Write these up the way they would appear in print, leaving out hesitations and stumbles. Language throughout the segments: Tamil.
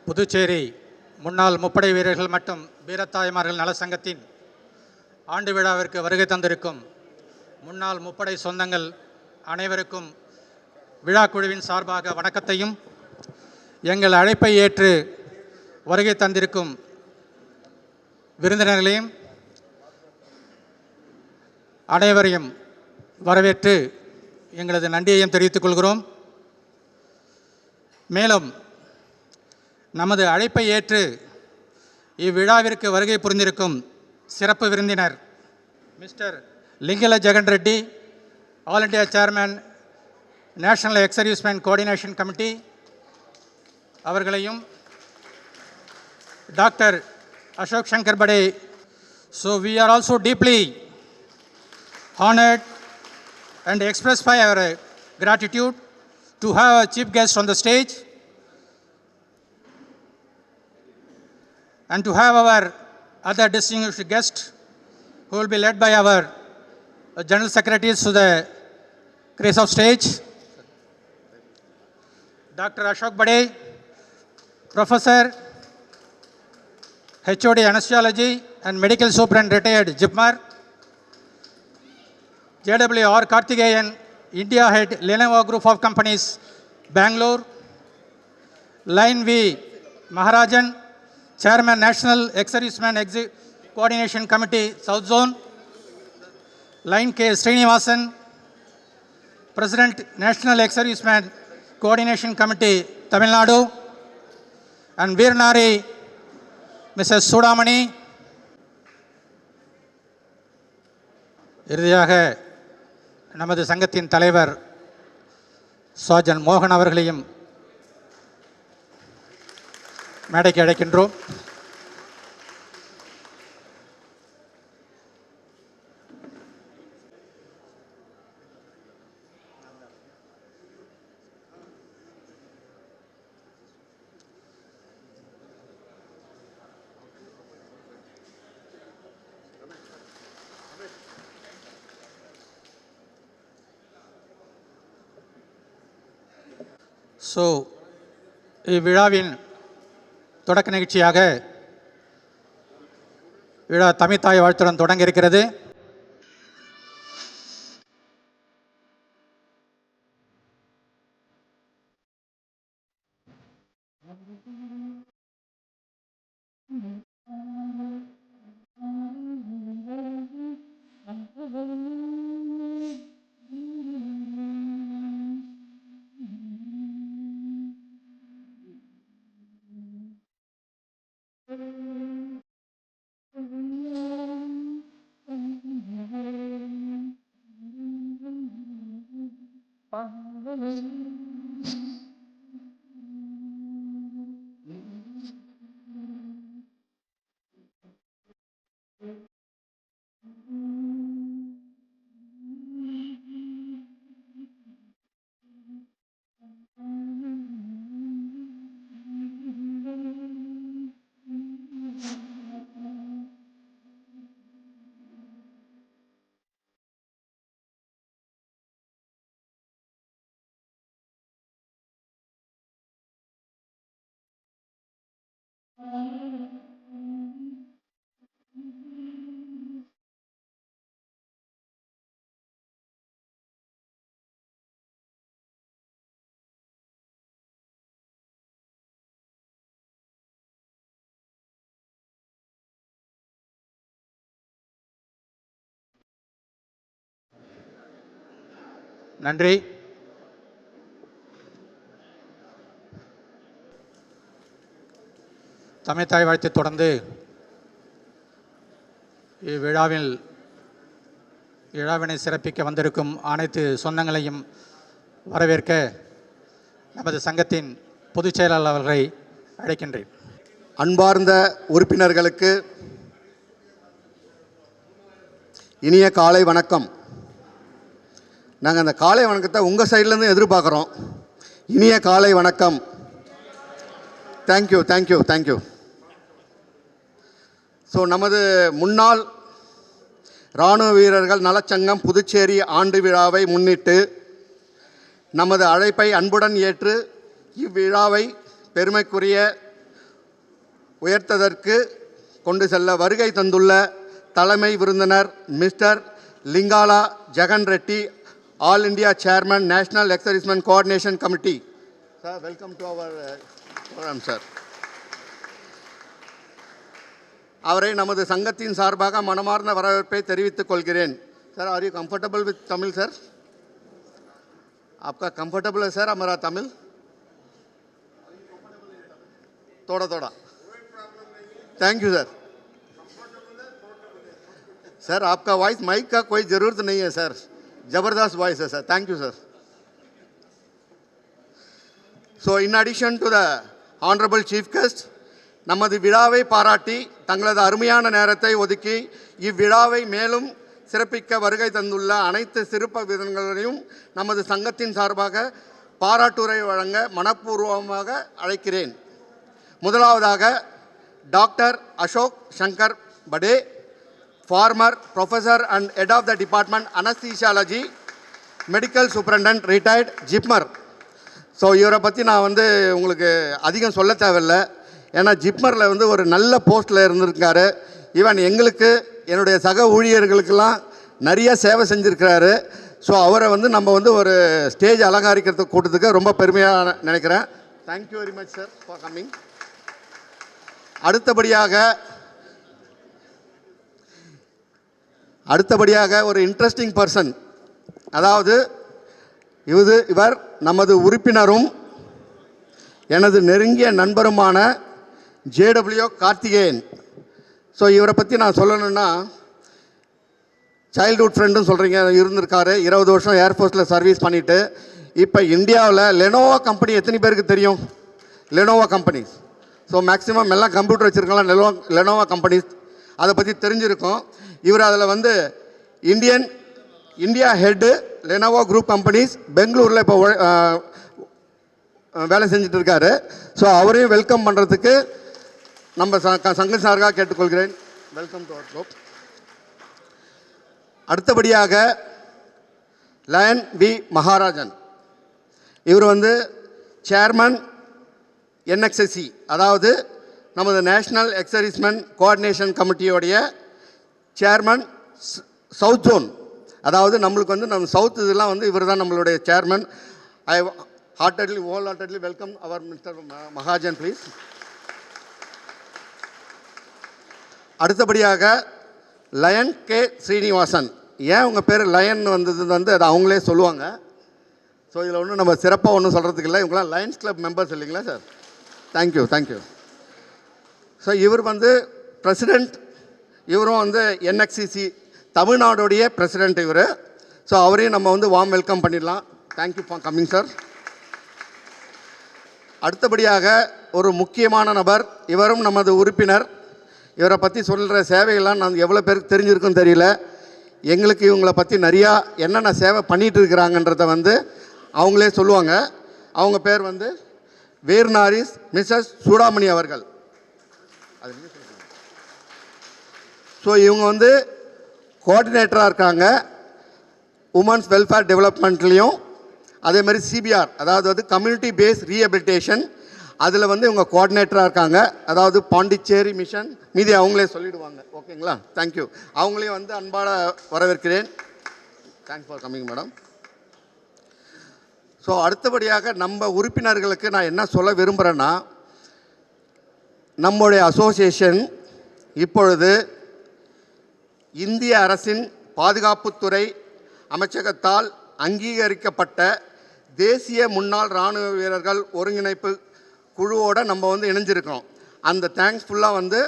புதுச்சேரி முன்னாள் முப்படை வீரர்கள் மற்றும் வீரத்தாய்மார்கள் நல சங்கத்தின் ஆண்டு விழாவிற்கு வருகை தந்திருக்கும் முன்னாள் முப்படை சொந்தங்கள் அனைவருக்கும் விழா குழுவின் சார்பாக வணக்கத்தையும், எங்கள் அழைப்பை ஏற்று வருகை தந்திருக்கும் விருந்தினர்களையும் அனைவரையும் வரவேற்று எங்களது நன்றியையும் தெரிவித்துக் கொள்கிறோம். மேலும் நமது அழைப்பை ஏற்று இவ்விழாவிற்கு வருகை புரிந்திருக்கும் சிறப்பு விருந்தினர் mister Lingala Jagan Reddy, all India chairman, national ex serviceman coordination committee அவர்களையும், doctor Ashok Shankar Bade. So we are also deeply honored and express by our gratitude to have a chief guest on the stage and to have our other distinguished guest who will be led by our general secretaries to the grace of stage. Dr. Ashok Bade, Professor, HOD Anesthesiology and Medical Superintendent retired, JIPMER. JWR Karthikeyan, India Head, Lenovo Group of Companies, Bangalore. Line V Maharajan, Chairman, National Ex-Serviceman Coordination Committee, South Zone. Line K Srinivasan, President, National Ex-Serviceman Coordination Committee, Tamil Nadu. And Veernari, Mrs. Sudamani. இறுதியாக நமது சங்கத்தின் தலைவர் சார்ஜன் மோகன் அவர்களையும் மேடைக்கு அழைக்கின்றோம். ஸோ இவ்விழாவின் தொடக்க நிகழ்ச்சியாக விழா தமிழ்த்தாய் வாழ்த்துடன் தொடங்க இருக்கிறது. நன்றி. தமிழ்த்தாய் வாழ்த்தை தொடர்ந்து இவ்விழாவினை சிறப்பிக்க வந்திருக்கும் அனைத்து சொந்தங்களையும் வரவேற்க நமது சங்கத்தின் பொதுச் செயலாளர் அவர்களை அழைக்கின்றேன். அன்பார்ந்த உறுப்பினர்களுக்கு இனிய காலை வணக்கம். நாங்கள் அந்த காலை வணக்கத்தை உங்கள் சைட்லேருந்து எதிர்பார்க்குறோம். இனிய காலை வணக்கம். Thank you thank you thank you. ஸோ நமது முன்னாள் இராணுவ வீரர்கள் நலச்சங்கம் புதுச்சேரி ஆண்டு விழாவை முன்னிட்டு நமது அழைப்பை அன்புடன் ஏற்று இவ்விழாவை பெருமைக்குரிய உயர்த்ததற்கு கொண்டு செல்ல வருகை தந்துள்ள தலைமை விருந்தினர் mister Lingala Jagan Reddy, all India chairman, national ex servicemen coordination committee. Sir, welcome to our programme sir. அவரை நமது சங்கத்தின் சார்பாக மனமார்ந்த வரவேற்பை தெரிவித்துக் கொள்கிறேன். Sir, are you comfortable with Tamil sir? आपका कंफर्टेबल है सर हमारा तमिल? थोड़ा थोड़ा. Thank you sir. सर, आपका वॉइस माइक का कोई ज़रूरत नहीं है सर, ज़बरदस्त वॉइस है sir. Thank you sir. So in addition to the honorable chief guest, நமது விழாவை பாராட்டி தங்களது அருமையான நேரத்தை ஒதுக்கி இவ்விழாவை மேலும் சிறப்பிக்க வருகை தந்துள்ள அனைத்து சிறப்பு விருந்தினர்களையும் நமது சங்கத்தின் சார்பாக பாராட்டுரை வழங்க மனப்பூர்வமாக அழைக்கிறேன். முதலாவதாக doctor Ashok Shankar Bade, former professor and head of the department anaesthesiology, medical superintendent, retired, JIPMER. So இவரை பற்றி நான் உங்களுக்கு அதிகம் சொல்ல தேவையில்லை. ஏன்னா ஜிப்மரில் ஒரு நல்ல போஸ்ட்டில் இருந்திருக்காரு. ஈவன் எங்களுக்கு, என்னுடைய சக ஊழியர்களுக்கெல்லாம் நிறைய சேவை செஞ்சுருக்கிறாரு. ஸோ அவரை நம்ம ஒரு ஸ்டேஜ் அலங்காரிக்கிறதுக்கு கூட்டத்துக்கு ரொம்ப பெருமையாக நினைக்கிறேன். Thank you very much sir for coming. அடுத்தபடியாக ஒரு இன்ட்ரெஸ்டிங் பர்சன், அதாவது இவர் நமது உறுப்பினரும் எனது நெருங்கிய நண்பருமான ஜேடபிள்யூ கார்த்திகேயன். ஸோ இவரை பற்றி நான் சொல்லணுன்னா, சைல்ட்ஹுட் ஃப்ரெண்டுன்னு சொல்கிறீங்க, இருந்திருக்காரு. 20 வருஷம் ஏர்ஃபோர்ஸில் சர்வீஸ் பண்ணிவிட்டு இப்போ இந்தியாவில் லெனோவா கம்பெனி எத்தனை பேருக்கு தெரியும்? Lenovo companies. ஸோ மேக்ஸிமம் எல்லாம் கம்ப்யூட்டர் வச்சுருக்கலாம். லெனோவா கம்பெனிஸ் அதை பற்றி தெரிஞ்சிருக்கும். இவர் அதில் India head Lenovo group companies பெங்களூரில் இப்போ வேலை செஞ்சுட்டு இருக்காரு. ஸோ அவரையும் வெல்கம் பண்ணுறதுக்கு நம்ம சங்க சார்பாக கேட்டுக்கொள்கிறேன். Welcome to our group. அடுத்தபடியாக லயன் வி மகாராஜன். இவர் சேர்மன் என்எக்ஸ்எஸ்சி, அதாவது நமது நேஷ்னல் எக்ஸர்விஸ்மென் கோஆர்டினேஷன் கமிட்டியோடைய சேர்மன் சவுத் ஜோன். அதாவது நம்மளுக்கு நம்ம சவுத் இதெல்லாம் இவர் தான் நம்மளுடைய chairman. I wholeheartedly welcome our Mr. Mahajan, please. அடுத்தபடியாக லயன் கே ஸ்ரீனிவாசன். ஏன் உங்கள் பேர் லயன் வந்தது அது அவங்களே சொல்லுவாங்க. ஸோ இதில் நம்ம சிறப்பாக ஒன்றும் சொல்கிறதுக்கு இல்லை. இவங்களாம் லயன்ஸ் கிளப் மெம்பர்ஸ் இல்லைங்களா சார்? தேங்க்யூ. ஸோ இவர் பிரசிடெண்ட். இவரும் என்எக்ஸ்சிசி தமிழ்நாடுடைய பிரசிடெண்ட் இவர். ஸோ அவரையும் நம்ம வார்ம் வெல்கம் பண்ணிடலாம். Thank you for coming sir. அடுத்தபடியாக ஒரு முக்கியமான நபர், இவரும் நமது உறுப்பினர். இவரை பற்றி சொல்கிற சேவைகள்லாம் நான் எவ்வளோ பேருக்கு தெரிஞ்சிருக்குன்னு தெரியல. எங்களுக்கு இவங்களை பற்றி நிறையா என்னென்ன சேவை பண்ணிகிட்டு இருக்கிறாங்கன்றத அவங்களே சொல்லுவாங்க. அவங்க பேர் வேர்னாரிஸ் மிஸ்ஸஸ் சூடாமணி அவர்கள். ஸோ இவங்க கோஆர்டினேட்டராக இருக்காங்க உமன்ஸ் வெல்ஃபேர் டெவலப்மெண்ட்லேயும், அதே மாதிரி சிபிஆர், அதாவது கம்யூனிட்டி பேஸ்ட் ரீஹபிலிட்டேஷன், அதில் இவங்க கோஆர்டினேட்டராக இருக்காங்க. அதாவது பாண்டிச்சேரி மிஷன் மீதி அவங்களே சொல்லிடுவாங்க. ஓகேங்களா? தேங்க்யூ. அவங்களையும் அன்பாட வரவேற்கிறேன். Thanks for coming madam. So அடுத்தபடியாக நம்ம உறுப்பினர்களுக்கு நான் என்ன சொல்ல விரும்புகிறேன்னா, நம்முடைய அசோசியேஷன் இப்பொழுது இந்திய அரசின் பாதுகாப்புத்துறை அமைச்சகத்தால் அங்கீகரிக்கப்பட்ட தேசிய முன்னாள் இராணுவ வீரர்கள் ஒருங்கிணைப்பு குழுவோடு நம்ம இணைஞ்சிருக்கிறோம். அந்த தேங்க்ஸ் ஃபுல்லாக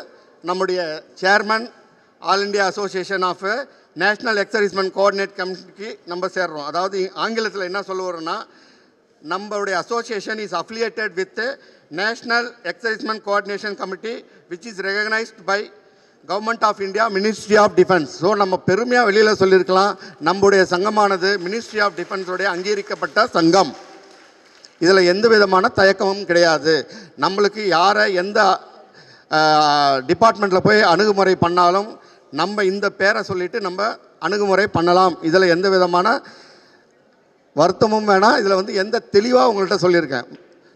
நம்முடைய chairman all India association of national ex servicemen coordinate கமிட்டிக்கு நம்ம சேர்றோம். அதாவது ஆங்கிலத்தில் என்ன சொல்லுவோம்னா, நம்மளுடைய association is affiliated with national ex servicemen coordination committee which is recognised by government of India, ministry of defence. So நம்ம பெருமையாக வெளியில் சொல்லியிருக்கலாம், நம்முடைய சங்கமானது மினிஸ்ட்ரி ஆஃப் டிஃபென்ஸோடைய அங்கீகரிக்கப்பட்ட சங்கம். இதில் எந்த விதமான தயக்கமும் கிடையாது. நம்மளுக்கு யாரை எந்த டிபார்ட்மெண்ட்டில் போய் அணுகுமுறை பண்ணாலும் நம்ம இந்த பேரை சொல்லிவிட்டு நம்ம அணுகுமுறை பண்ணலாம். இதில் எந்த விதமான வருத்தமும் வேணாம். இதில் எந்த தெளிவாக உங்கள்கிட்ட சொல்லியிருக்கேன்.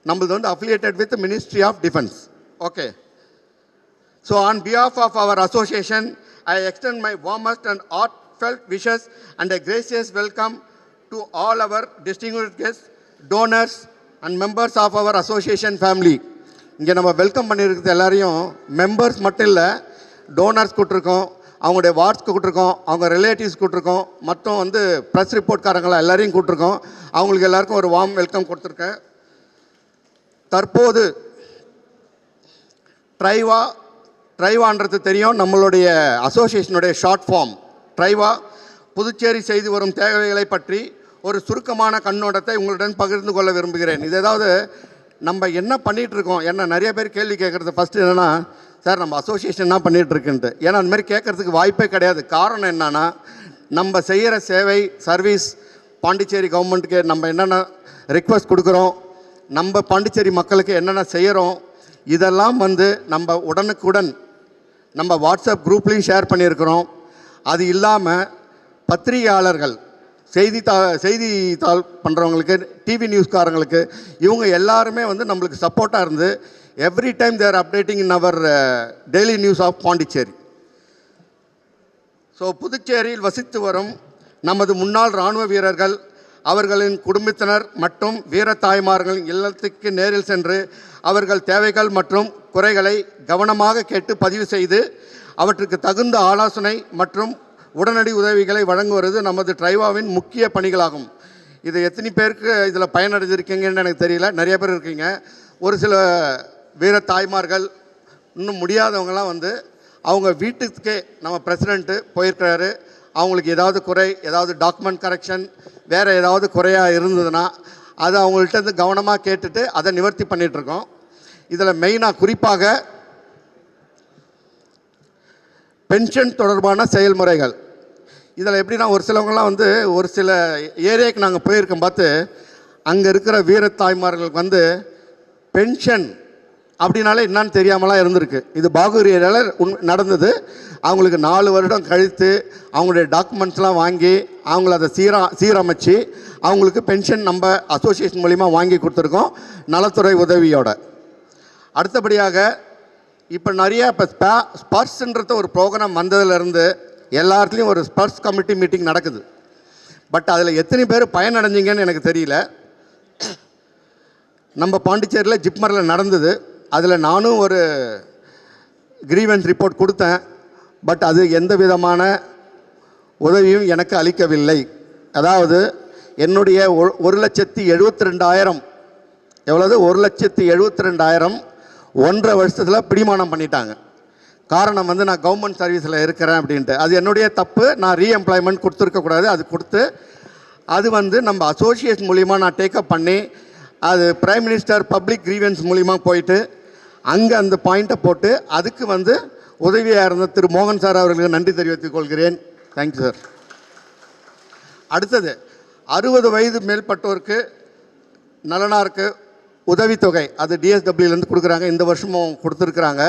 நம்மளது affiliated with Ministry of Defence. Okay. So on behalf of our association, I extend my warmest and heartfelt wishes and a gracious welcome to all our distinguished guests, donors and members of our association family. இங்கே நம்ம வெல்கம் பண்ணியிருக்கிறது எல்லாரையும் மெம்பர்ஸ் மட்டும் இல்லை, டோனர்ஸ் கூட்டிருக்கோம், அவங்களுடைய வார்ட்ஸ் கூட்டிருக்கோம், அவங்க ரிலேட்டிவ்ஸ் கூட்டிருக்கோம், மற்றும் வந்து ப்ரெஸ் ரிப்போர்ட்காரங்களை எல்லாரையும் கூட்டிருக்கோம். அவங்களுக்கு எல்லாருக்கும் ஒரு வார்ம் வெல்கம் கொடுத்துருக்கேன். தற்போது ட்ரைவான்றது தெரியும், நம்மளுடைய அசோசியேஷனுடைய ஷார்ட் ஃபார்ம் ட்ரைவா. புதுச்சேரி செய்து வரும் தேவைகளை பற்றி ஒரு சுருக்கமான கண்ணோட்டத்தை உங்களுடன் பகிர்ந்து கொள்ள விரும்புகிறேன். இது ஏதாவது நம்ம என்ன பண்ணிகிட்ருக்கோம், என்ன நிறைய பேர் கேள்வி கேட்குறது ஃபஸ்ட்டு என்னென்னா, சார் நம்ம அசோசியேஷன் என்ன பண்ணிகிட்ருக்குன்ட்டு. ஏன்னா அந்த மாதிரி கேட்குறதுக்கு வாய்ப்பே கிடையாது. காரணம் என்னன்னா, நம்ம செய்கிற சேவை சர்வீஸ் பாண்டிச்சேரி கவர்மெண்ட்டுக்கு நம்ம என்னென்ன ரிக்வெஸ்ட் கொடுக்குறோம், நம்ம பாண்டிச்சேரி மக்களுக்கு என்னென்ன செய்கிறோம், இதெல்லாம் வந்து நம்ம உடனுக்குடன் நம்ம வாட்ஸ்அப் குரூப்லேயும் ஷேர் பண்ணியிருக்கிறோம். அது இல்லாமல் பத்திரிகையாளர்கள், செய்தித்தாள் பண்ணுறவங்களுக்கு, டிவி நியூஸ்காரங்களுக்கு, இவங்க எல்லாருமே வந்து நம்மளுக்கு சப்போர்ட்டாக இருந்து every time there updating in our daily news of Pondicherry. So புதுச்சேரியில் வசித்து வரும் நமது முன்னாள் இராணுவ வீரர்கள், அவர்களின் குடும்பத்தினர் மற்றும் வீரத்தாய்மார்களின் இல்லத்துக்கு நேரில் சென்று அவர்கள் தேவைகள் மற்றும் குறைகளை கவனமாக கேட்டு பதிவு செய்து அவற்றுக்கு தகுந்த ஆலோசனை மற்றும் உடனடி உதவிகளை வழங்குவது நமது ட்ரைவாவின் முக்கிய பணிகளாகும். இது எத்தனை பேருக்கு இதில் பயனடைஞ்சிருக்கீங்கன்னு எனக்கு தெரியல, நிறைய பேர் இருக்கீங்க. ஒரு சில வீர தாய்மார்கள், இன்னும் முடியாதவங்களாம் வந்து அவங்க வீட்டுக்கே நம்ம பிரசிடெண்ட்டு போயிருக்கிறாரு. அவங்களுக்கு ஏதாவது குறை, ஏதாவது டாக்குமெண்ட் கரெக்ஷன், வேறு ஏதாவது குறையாக இருந்ததுன்னா அதை அவங்கள்ட்ட கவனமாக கேட்டுட்டு அதை நிவர்த்தி பண்ணிகிட்ருக்கோம். இதில் மெயினாக குறிப்பாக பென்ஷன் தொடர்பான செயல்முறைகள். இதில் எப்படின்னா, ஒரு சிலவங்களாம் வந்து ஒரு சில ஏரியாவுக்கு நாங்கள் போயிருக்கோம் பார்த்து, அங்கே இருக்கிற வீரத்தாய்மார்களுக்கு வந்து பென்ஷன் அப்படின்னாலே என்னன்னு தெரியாமலாம் இருந்திருக்கு. இது பாகூர் ஏரியாவில் நடந்தது. அவங்களுக்கு 4 வருடம் கழித்து அவங்களுடைய டாக்குமெண்ட்ஸ்லாம் வாங்கி அவங்கள அதை சீரமைச்சு அவங்களுக்கு பென்ஷன் நம்ம அசோசியேஷன் மூலிமா வாங்கி கொடுத்துருக்கோம், நலத்துறை உதவியோட. அடுத்தபடியாக இப்போ நிறைய ஸ்பர்ஸ்ன்றது ஒரு ப்ரோக்ராம் வந்ததுலேருந்து எல்லாத்துலேயும் ஒரு ஸ்பர்ஸ் கமிட்டி மீட்டிங் நடக்குது. பட் அதில் எத்தனை பேர் பயனடைஞ்சிங்கன்னு எனக்கு தெரியல. நம்ம பாண்டிச்சேரியில் ஜிப்மரில் நடந்தது. அதில் நானும் ஒரு கிரீவன்ஸ் ரிப்போர்ட் கொடுத்தேன். பட் அது எந்த விதமான உதவியும் எனக்கு அளிக்கவில்லை. அதாவது என்னுடைய 1,72,000 எவ்வளவு 1,72,000 1.5 வருஷத்தில் பிடிமானம் பண்ணிட்டாங்க. காரணம் வந்து நான் கவர்மெண்ட் சர்வீஸில் இருக்கிறேன் அப்படின்ட்டு. அது என்னுடைய தப்பு. நான் ரீஎம்ப்ளாய்மெண்ட் கொடுத்துருக்கக்கூடாது. அது கொடுத்து அது வந்து நம்ம அசோசியேஷன் மூலிமா நான் டேக்கப் பண்ணி அது பிரைம் மினிஸ்டர் பப்ளிக் கிரீவன்ஸ் மூலிமா போயிட்டு அங்கே அந்த பாயிண்ட்டை போட்டு அதுக்கு வந்து உதவியாக இருந்த திரு மோகன் சார் அவர்களுக்கு நன்றி தெரிவித்துக் கொள்கிறேன். Thank you sir. அடுத்தது 60 வயது மேற்பட்டோருக்கு நலனாருக்கு உதவித்தொகை, அது டிஎஸ்டபிள்யூலேருந்து கொடுக்குறாங்க. இந்த வருஷமும் கொடுத்துருக்குறாங்க.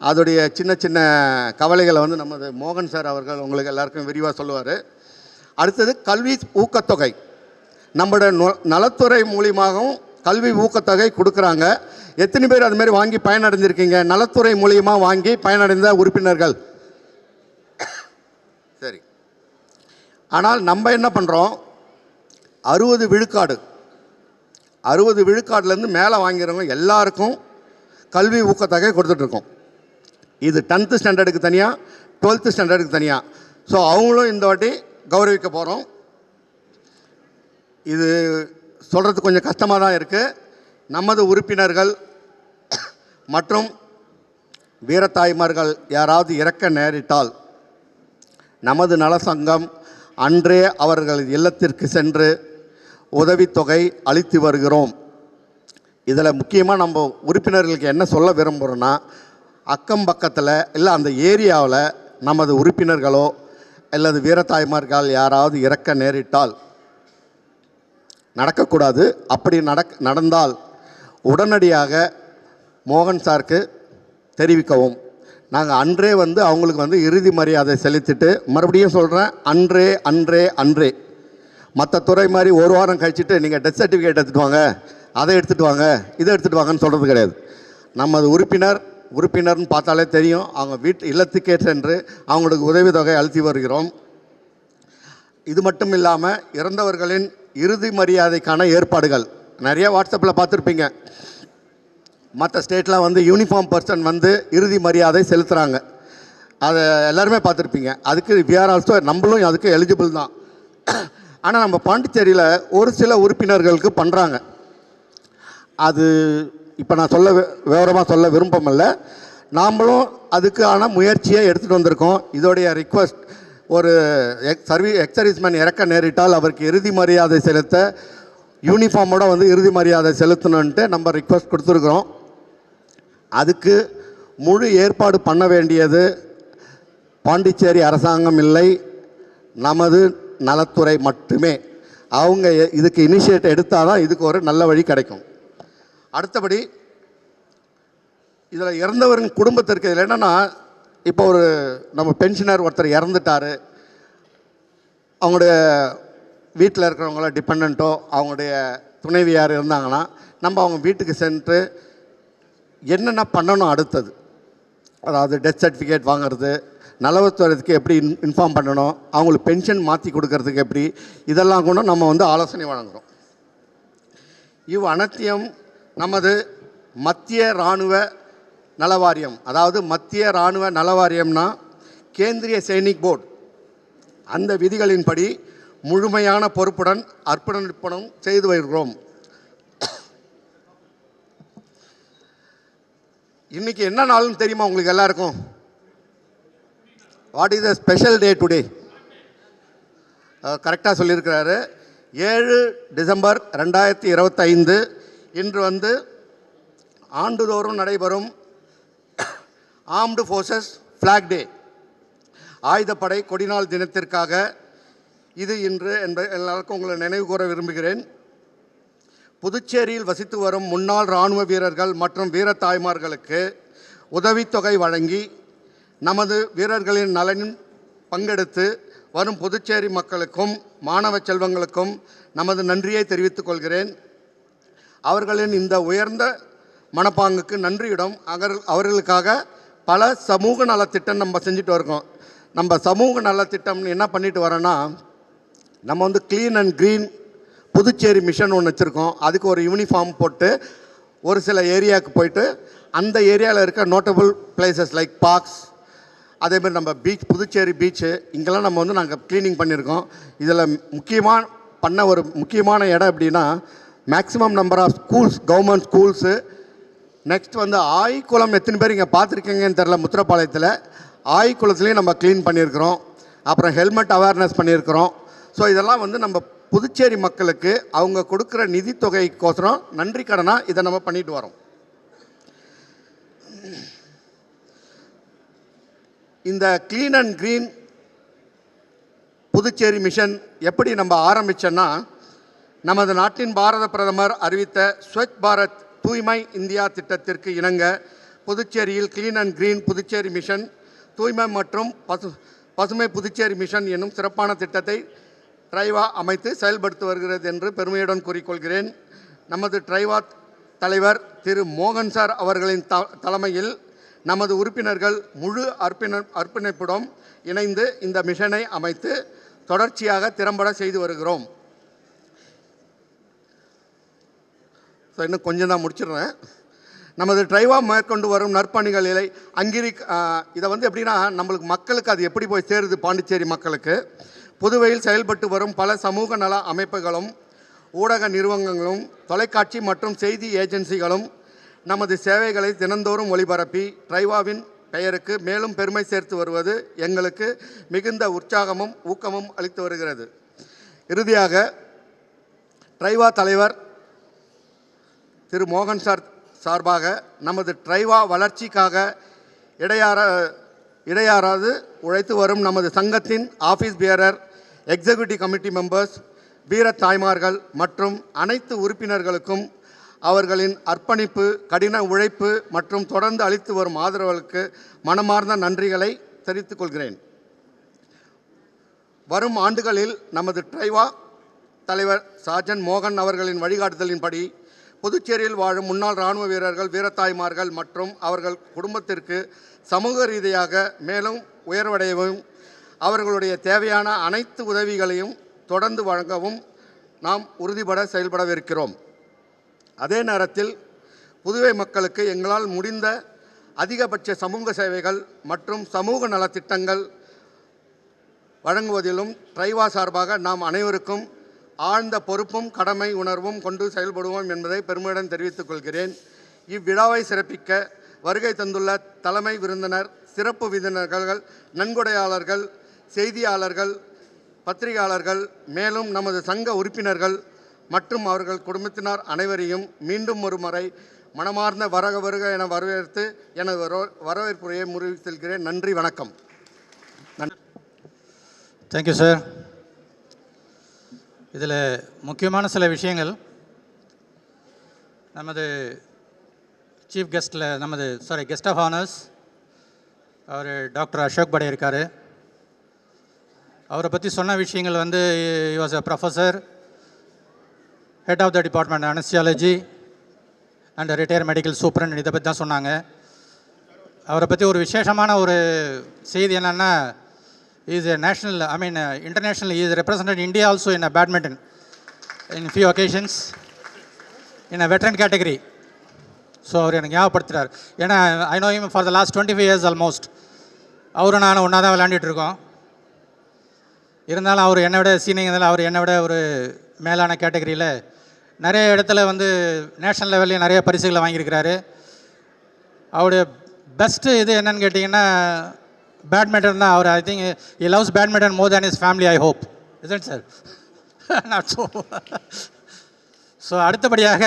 அதோடைய சின்ன சின்ன கவலைகளை வந்து நமது மோகன் சார் அவர்கள் உங்களுக்கு எல்லாருக்கும் விரிவாக சொல்லுவார். அடுத்தது கல்வி ஊக்கத்தொகை. நம்மளோட நலத்துறை மூலியமாகவும் கல்வி ஊக்கத்தொகை கொடுக்குறாங்க. எத்தனை பேர் அதுமாரி வாங்கி பயனடைஞ்சிருக்கீங்க? நலத்துறை மூலியமாக வாங்கி பயனடைந்த உறுப்பினர்கள். சரி. ஆனால் நம்ம என்ன பண்ணுறோம், 60 விழுக்காடுலேருந்து மேலே வாங்கிறவங்க எல்லாருக்கும் கல்வி ஊக்கத்தொகை கொடுத்துட்ருக்கோம். இது 10th ஸ்டாண்டர்டுக்கு தனியாக, 12th ஸ்டாண்டர்டுக்கு தனியாக. ஸோ அவங்களும் இந்த வாட்டி கௌரவிக்க போகிறோம். இது சொல்கிறது கொஞ்சம் கஷ்டமாக தான் இருக்குது. நமது உறுப்பினர்கள் மற்றும் வீரத்தாய்மார்கள் யாராவது இறக்க நேரிட்டால் நமது நலசங்கம் அன்றே அவர்கள் இல்லத்திற்கு சென்று உதவித்தொகை அளித்து வருகிறோம். இதில் முக்கியமாக நம்ம உறுப்பினர்களுக்கு என்ன சொல்ல விரும்புகிறோன்னா, அக்கம் பக்கத்தில் இல்லை அந்த ஏரியாவில் நமது உறுப்பினர்களோ அல்லது வீரத்தாய்மார்கள் யாராவது இறக்க நேரிட்டால் நடக்கக்கூடாது. அப்படி நடந்தால் உடனடியாக மோகன் சாருக்கு தெரிவிக்கவும். நாங்கள் அன்றே வந்து அவங்களுக்கு வந்து இறுதி மரியாதை செலுத்திட்டு, மறுபடியும் சொல்கிறேன், அன்றே மற்ற துறை மாதிரி ஒரு வாரம் கழிச்சுட்டு நீங்கள் டெத் சர்டிஃபிகேட் எடுத்துகிட்டு வாங்க, அதை எடுத்துகிட்டு வாங்க, இதை எடுத்துகிட்டு வாங்கன்னு சொல்கிறது கிடையாது. நமது உறுப்பினர் உறுப்பினர்னு பார்த்தாலே தெரியும். அவங்க இல்லத்துக்கே சென்று அவங்களுக்கு உதவித்தொகை அளித்து வருகிறோம். இது மட்டும் இல்லாமல் இறந்தவர்களின் இறுதி மரியாதைக்கான ஏற்பாடுகள் நிறைய வாட்ஸ்அப்பில் பார்த்துருப்பீங்க. மற்ற ஸ்டேட்டில் வந்து யூனிஃபார்ம் பர்சன் வந்து இறுதி மரியாதை செலுத்துகிறாங்க. அதை எல்லாருமே பார்த்துருப்பீங்க. அதுக்கு வி ஆர் ஆல்சோ நம்மளும் அதுக்கு எலிஜிபிள் தான். ஆனால் நம்ம பாண்டிச்சேரியில் ஒரு சில உறுப்பினர்களுக்கு பண்ணுறாங்க. அது இப்போ நான் விவரமாக சொல்ல விருப்பமில்ல. நாம்ளும் அதுக்கான முயற்சியை எடுத்துகிட்டு வந்திருக்கோம். இதோடைய ரிக்வஸ்ட், ஒரு எக்ஸர்வீஸ்மேன் இறக்க நேரிட்டால் அவருக்கு இறுதி மரியாதை செலுத்த யூனிஃபார்மோட வந்து இறுதி மரியாதை செலுத்தணுன்ட்டு நம்ம ரிக்வஸ்ட் கொடுத்துருக்குறோம். அதுக்கு முழு ஏற்பாடு பண்ண வேண்டியது பாண்டிச்சேரி அரசாங்கம் இல்லை, நமது நலத்துறை மட்டுமே. அவங்க இதுக்கு இனிஷியேட் எடுத்தால் தான் இதுக்கு ஒரு நல்ல வழி கிடைக்கும். அடுத்தபடி இதில் இறந்தவரின் குடும்பத்திற்கு இதில் என்னென்னா, இப்போ ஒரு நம்ம பென்ஷனர் ஒருத்தர் இறந்துட்டார், அவங்களுடைய வீட்டில் இருக்கிறவங்கள டிபெண்ட்டோ அவங்களுடைய துணைவியார் இருந்தாங்கன்னா நம்ம அவங்க வீட்டுக்கு சென்று என்னென்ன பண்ணணும் அடுத்தது, அதாவது டெத் சர்டிஃபிகேட் வாங்கிறது, நலவத்துவத்துக்கு எப்படி இன்ஃபார்ம் பண்ணணும், அவங்களுக்கு பென்ஷன் மாற்றி கொடுக்கறதுக்கு எப்படி, இதெல்லாம் கூட நம்ம வந்து ஆலோசனை வழங்குகிறோம். அனைத்தையும் நமது மத்திய இராணுவ நலவாரியம், அதாவது மத்திய இராணுவ நலவாரியம்னா கேந்திரிய சைனிக் போர்டு, அந்த விதிகளின்படி முழுமையான பொறுப்புடன் அர்ப்பணிப்பணம் செய்து வருகிறோம். இன்னைக்கு என்ன நாள்னு தெரியுமா உங்களுக்கு எல்லாருக்கும்? What is the special day today? கரெக்டாக சொல்லியிருக்கிறாரு. 7 டிசம்பர் 2025 இன்று வந்து ஆண்டுதோறும் நடைபெறும் ஆர்ம்டு ஃபோர்ஸஸ் ஃப்ளாக் டே, ஆயுதப்படை கொடிநாள் தினத்திற்காக இது இன்று எல்லாருக்கும் உங்களை நினைவு கூற விரும்புகிறேன். புதுச்சேரியில் வசித்து வரும் முன்னாள் இராணுவ வீரர்கள் மற்றும் வீரத்தாய்மார்களுக்கு உதவித்தொகை வழங்கி நமது வீரர்களின் நலனில் பங்கெடுத்து வரும் புதுச்சேரி மக்களுக்கும் மாணவ செல்வங்களுக்கும் நமது நன்றியை தெரிவித்துக் கொள்கிறேன். அவர்களின் இந்த உயர்ந்த மனப்பாங்குக்கு நன்றியிடம் அவர்களுக்காக பல சமூக நலத்திட்டம் நம்ம செஞ்சுட்டு இருக்கோம். நம்ம சமூக நலத்திட்டம்னு என்ன பண்ணிட்டு வரோன்னா, நம்ம வந்து clean and green Puducherry mission ஒன்று வச்சுருக்கோம். அதுக்கு ஒரு யூனிஃபார்ம் போட்டு ஒரு சில ஏரியாவுக்கு போயிட்டு அந்த ஏரியாவில் இருக்க நோட்டபுள் பிளேசஸ் லைக் பார்க்ஸ், அதேமாதிரி நம்ம பீச், புதுச்சேரி பீச்சு, இங்கெல்லாம் நம்ம வந்து நாங்கள் க்ளீனிங் பண்ணியிருக்கோம். இதில் ஒரு முக்கியமான இடம் எப்படின்னா, maximum number of schools, government schools. Next வந்து ஆய்க்குளம், எத்தனை பேர் இங்கே பார்த்துருக்கீங்கன்னு தெரில, முத்திரப்பாளையத்தில் ஆய்க்குளத்துலேயும் நம்ம க்ளீன் பண்ணியிருக்கிறோம். அப்புறம் ஹெல்மெட் அவேர்னஸ் பண்ணியிருக்கிறோம். ஸோ இதெல்லாம் வந்து நம்ம புதுச்சேரி மக்களுக்கு அவங்க கொடுக்குற நிதித்தொகைக்கோசரம் நன்றி கடனாக இதை நம்ம பண்ணிட்டு வரோம். இந்த clean and green Puducherry mission எப்படி நம்ம ஆரம்பித்தோன்னா, நமது நாட்டின் பாரத பிரதமர் அறிவித்த ஸ்வச் பாரத் தூய்மை இந்தியா திட்டத்திற்கு இணங்க புதுச்சேரியில் clean and green Puducherry mission, தூய்மை மற்றும் பசுமை புதுச்சேரி மிஷன் என்னும் சிறப்பான திட்டத்தை ட்ரைவா அமைத்து செயல்படுத்தி வருகிறது என்று பெருமையுடன் கூறிக்கொள்கிறேன். நமது ட்ரைவா தலைவர் திரு மோகன் சார் அவர்களின் தலைமையில் நமது உறுப்பினர்கள் முழு அர்ப்பணிப்புடன் இணைந்து இந்த மிஷனை அமைத்து தொடர்ச்சியாக திறம்பட செய்து வருகிறோம். ஸோ இன்னும் கொஞ்சம் தான் முடிச்சிடுறேன். நமது ட்ரைவா மேற்கொண்டு வரும் நற்பணிகளை இதை வந்து எப்படின்னா, நம்மளுக்கு மக்களுக்கு அது எப்படி போய் சேருது, பாண்டிச்சேரி மக்களுக்கு. புதுவையில் செயல்பட்டு வரும் பல சமூக நல அமைப்புகளும் ஊடக நிறுவனங்களும் தொலைக்காட்சி மற்றும் செய்தி ஏஜென்சிகளும் நமது சேவைகளை தினந்தோறும் ஒளிபரப்பி ட்ரைவாவின் பெயருக்கு மேலும் பெருமை சேர்த்து வருவது எங்களுக்கு மிகுந்த உற்சாகமும் ஊக்கமும் அளித்து வருகிறது. இறுதியாக ட்ரைவா தலைவர் திரு மோகன் சார் சார்பாக நமது ட்ரைவா வளர்ச்சிக்காக இடையாறாது உழைத்து வரும் நமது சங்கத்தின் office bearer, executive committee members, வீர தாய்மார்கள் மற்றும் அனைத்து உறுப்பினர்களுக்கும் அவர்களின் அர்ப்பணிப்பு, கடின உழைப்பு மற்றும் தொடர்ந்து அளித்து வரும் ஆதரவுகளுக்கு மனமார்ந்த நன்றிகளை தெரிவித்துக் கொள்கிறேன். வரும் ஆண்டுகளில் நமது ட்ரைவா தலைவர் சார்ஜன் மோகன் அவர்களின் வழிகாட்டுதலின்படி புதுச்சேரியில் வாழும் முன்னாள் இராணுவ வீரர்கள், வீரத்தாய்மார்கள் மற்றும் அவர்கள் குடும்பத்திற்கு சமூக ரீதியாக மேலும் உயர்வடையவும் அவர்களுடைய தேவையான அனைத்து உதவிகளையும் தொடர்ந்து வழங்கவும் நாம் உறுதிபட செயல்படவிருக்கிறோம். அதே நேரத்தில் புதுவை மக்களுக்கு எங்களால் முடிந்த அதிகபட்ச சமூக சேவைகள் மற்றும் சமூக நலத்திட்டங்கள் வழங்குவதிலும் ட்ரைவா சார்பாக நாம் அனைவருக்கும் ஆழ்ந்த பொறுப்பும் கடமை உணர்வும் கொண்டு செயல்படுவோம் என்பதை பெருமையுடன் தெரிவித்துக் கொள்கிறேன். இவ்விழாவை சிறப்பிக்க வருகை தந்துள்ள தலைமை விருந்தினர், சிறப்பு விருந்தினர்கள், நன்கொடையாளர்கள், செய்தியாளர்கள், பத்திரிகையாளர்கள், மேலும் நமது சங்க உறுப்பினர்கள் மற்றும் அவர்கள் குடும்பத்தினர் அனைவரையும் மீண்டும் ஒரு முறை மனமார்ந்த வருக என வரவேற்று எனது வரவேற்புரையை முடிவு செல்கிறேன். நன்றி, வணக்கம். Thank you sir. இதில் முக்கியமான சில விஷயங்கள் நமது சீஃப் கெஸ்ட்டில் கெஸ்ட் ஆஃப் ஆனர்ஸ் அவர் டாக்டர் அசோக் படே இருக்கார். அவரை பற்றி சொன்ன விஷயங்கள் வந்து he was a professor, head of the department anesthesiology and retired medical superintendent. இதை பற்றி தான் சொன்னாங்க. அவரை பற்றி ஒரு விசேஷமான ஒரு செய்தி என்னென்னா, is a national, international, he is represented India also in a badminton in few occasions in a veteran category. So அவர் எனக்கு ஞாபகப்படுத்துகிறார். ஏன்னா I know him for the last 25 years almost. அவரும் நானும் ஒன்றா தான் விளையாண்டுட்டுருக்கோம். இருந்தாலும் அவர் என்னை விட சீனியர், அவர் என்னை விட ஒரு மேலான கேட்டகரியில் நிறைய இடத்துல வந்து நேஷ்னல் லெவல்லையும் நிறைய பரிசுகளை வாங்கியிருக்கிறாரு. அவருடைய பெஸ்ட்டு இது என்னன்னு கேட்டிங்கன்னா பேட்மிண்டன் தான். அவர் I think he loves badminton more than his family, I hope. Isn't it, sir? Not so. So அடுத்தபடியாக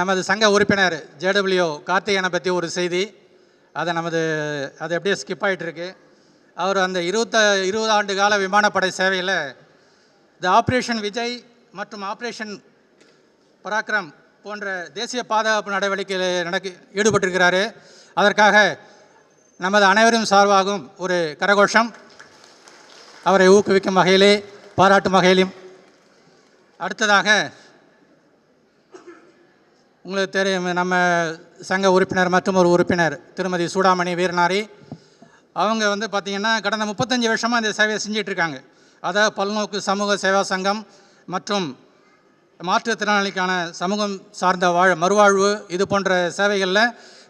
நமது சங்க உறுப்பினர் ஜேடபிள்யூ கார்த்திகேயனை பற்றி ஒரு செய்தி. அது அப்படியே ஸ்கிப் ஆகிட்டுருக்கு. அவர் அந்த 20 ஆண்டு கால விமானப்படை சேவையில் த ஆப்ரேஷன் விஜய் மற்றும் ஆப்ரேஷன் பராக்கிரம் போன்ற தேசிய பாதுகாப்பு நடவடிக்கையில் ஈடுபட்டிருக்கிறாரு. அதற்காக நமது அனைவரும் சார்பாகவும் ஒரு கரகோஷம் அவரை ஊக்குவிக்கும் வகையிலே, பாராட்டும் வகையிலும். அடுத்ததாக உங்களுக்கு தெரியும், நம்ம சங்க உறுப்பினர் மற்றும் ஒரு உறுப்பினர் திருமதி சூடாமணி வீரநாரி. அவங்க வந்து பார்த்திங்கன்னா கடந்த 35 வருஷமாக இந்த சேவையை செஞ்சிட்ருக்காங்க. அதாவது பல்நோக்கு சமூக சேவா சங்கம் மற்றும் மாற்றுத்திறனாளிக்கான சமூகம் சார்ந்த மறுவாழ்வு இது போன்ற சேவைகளில்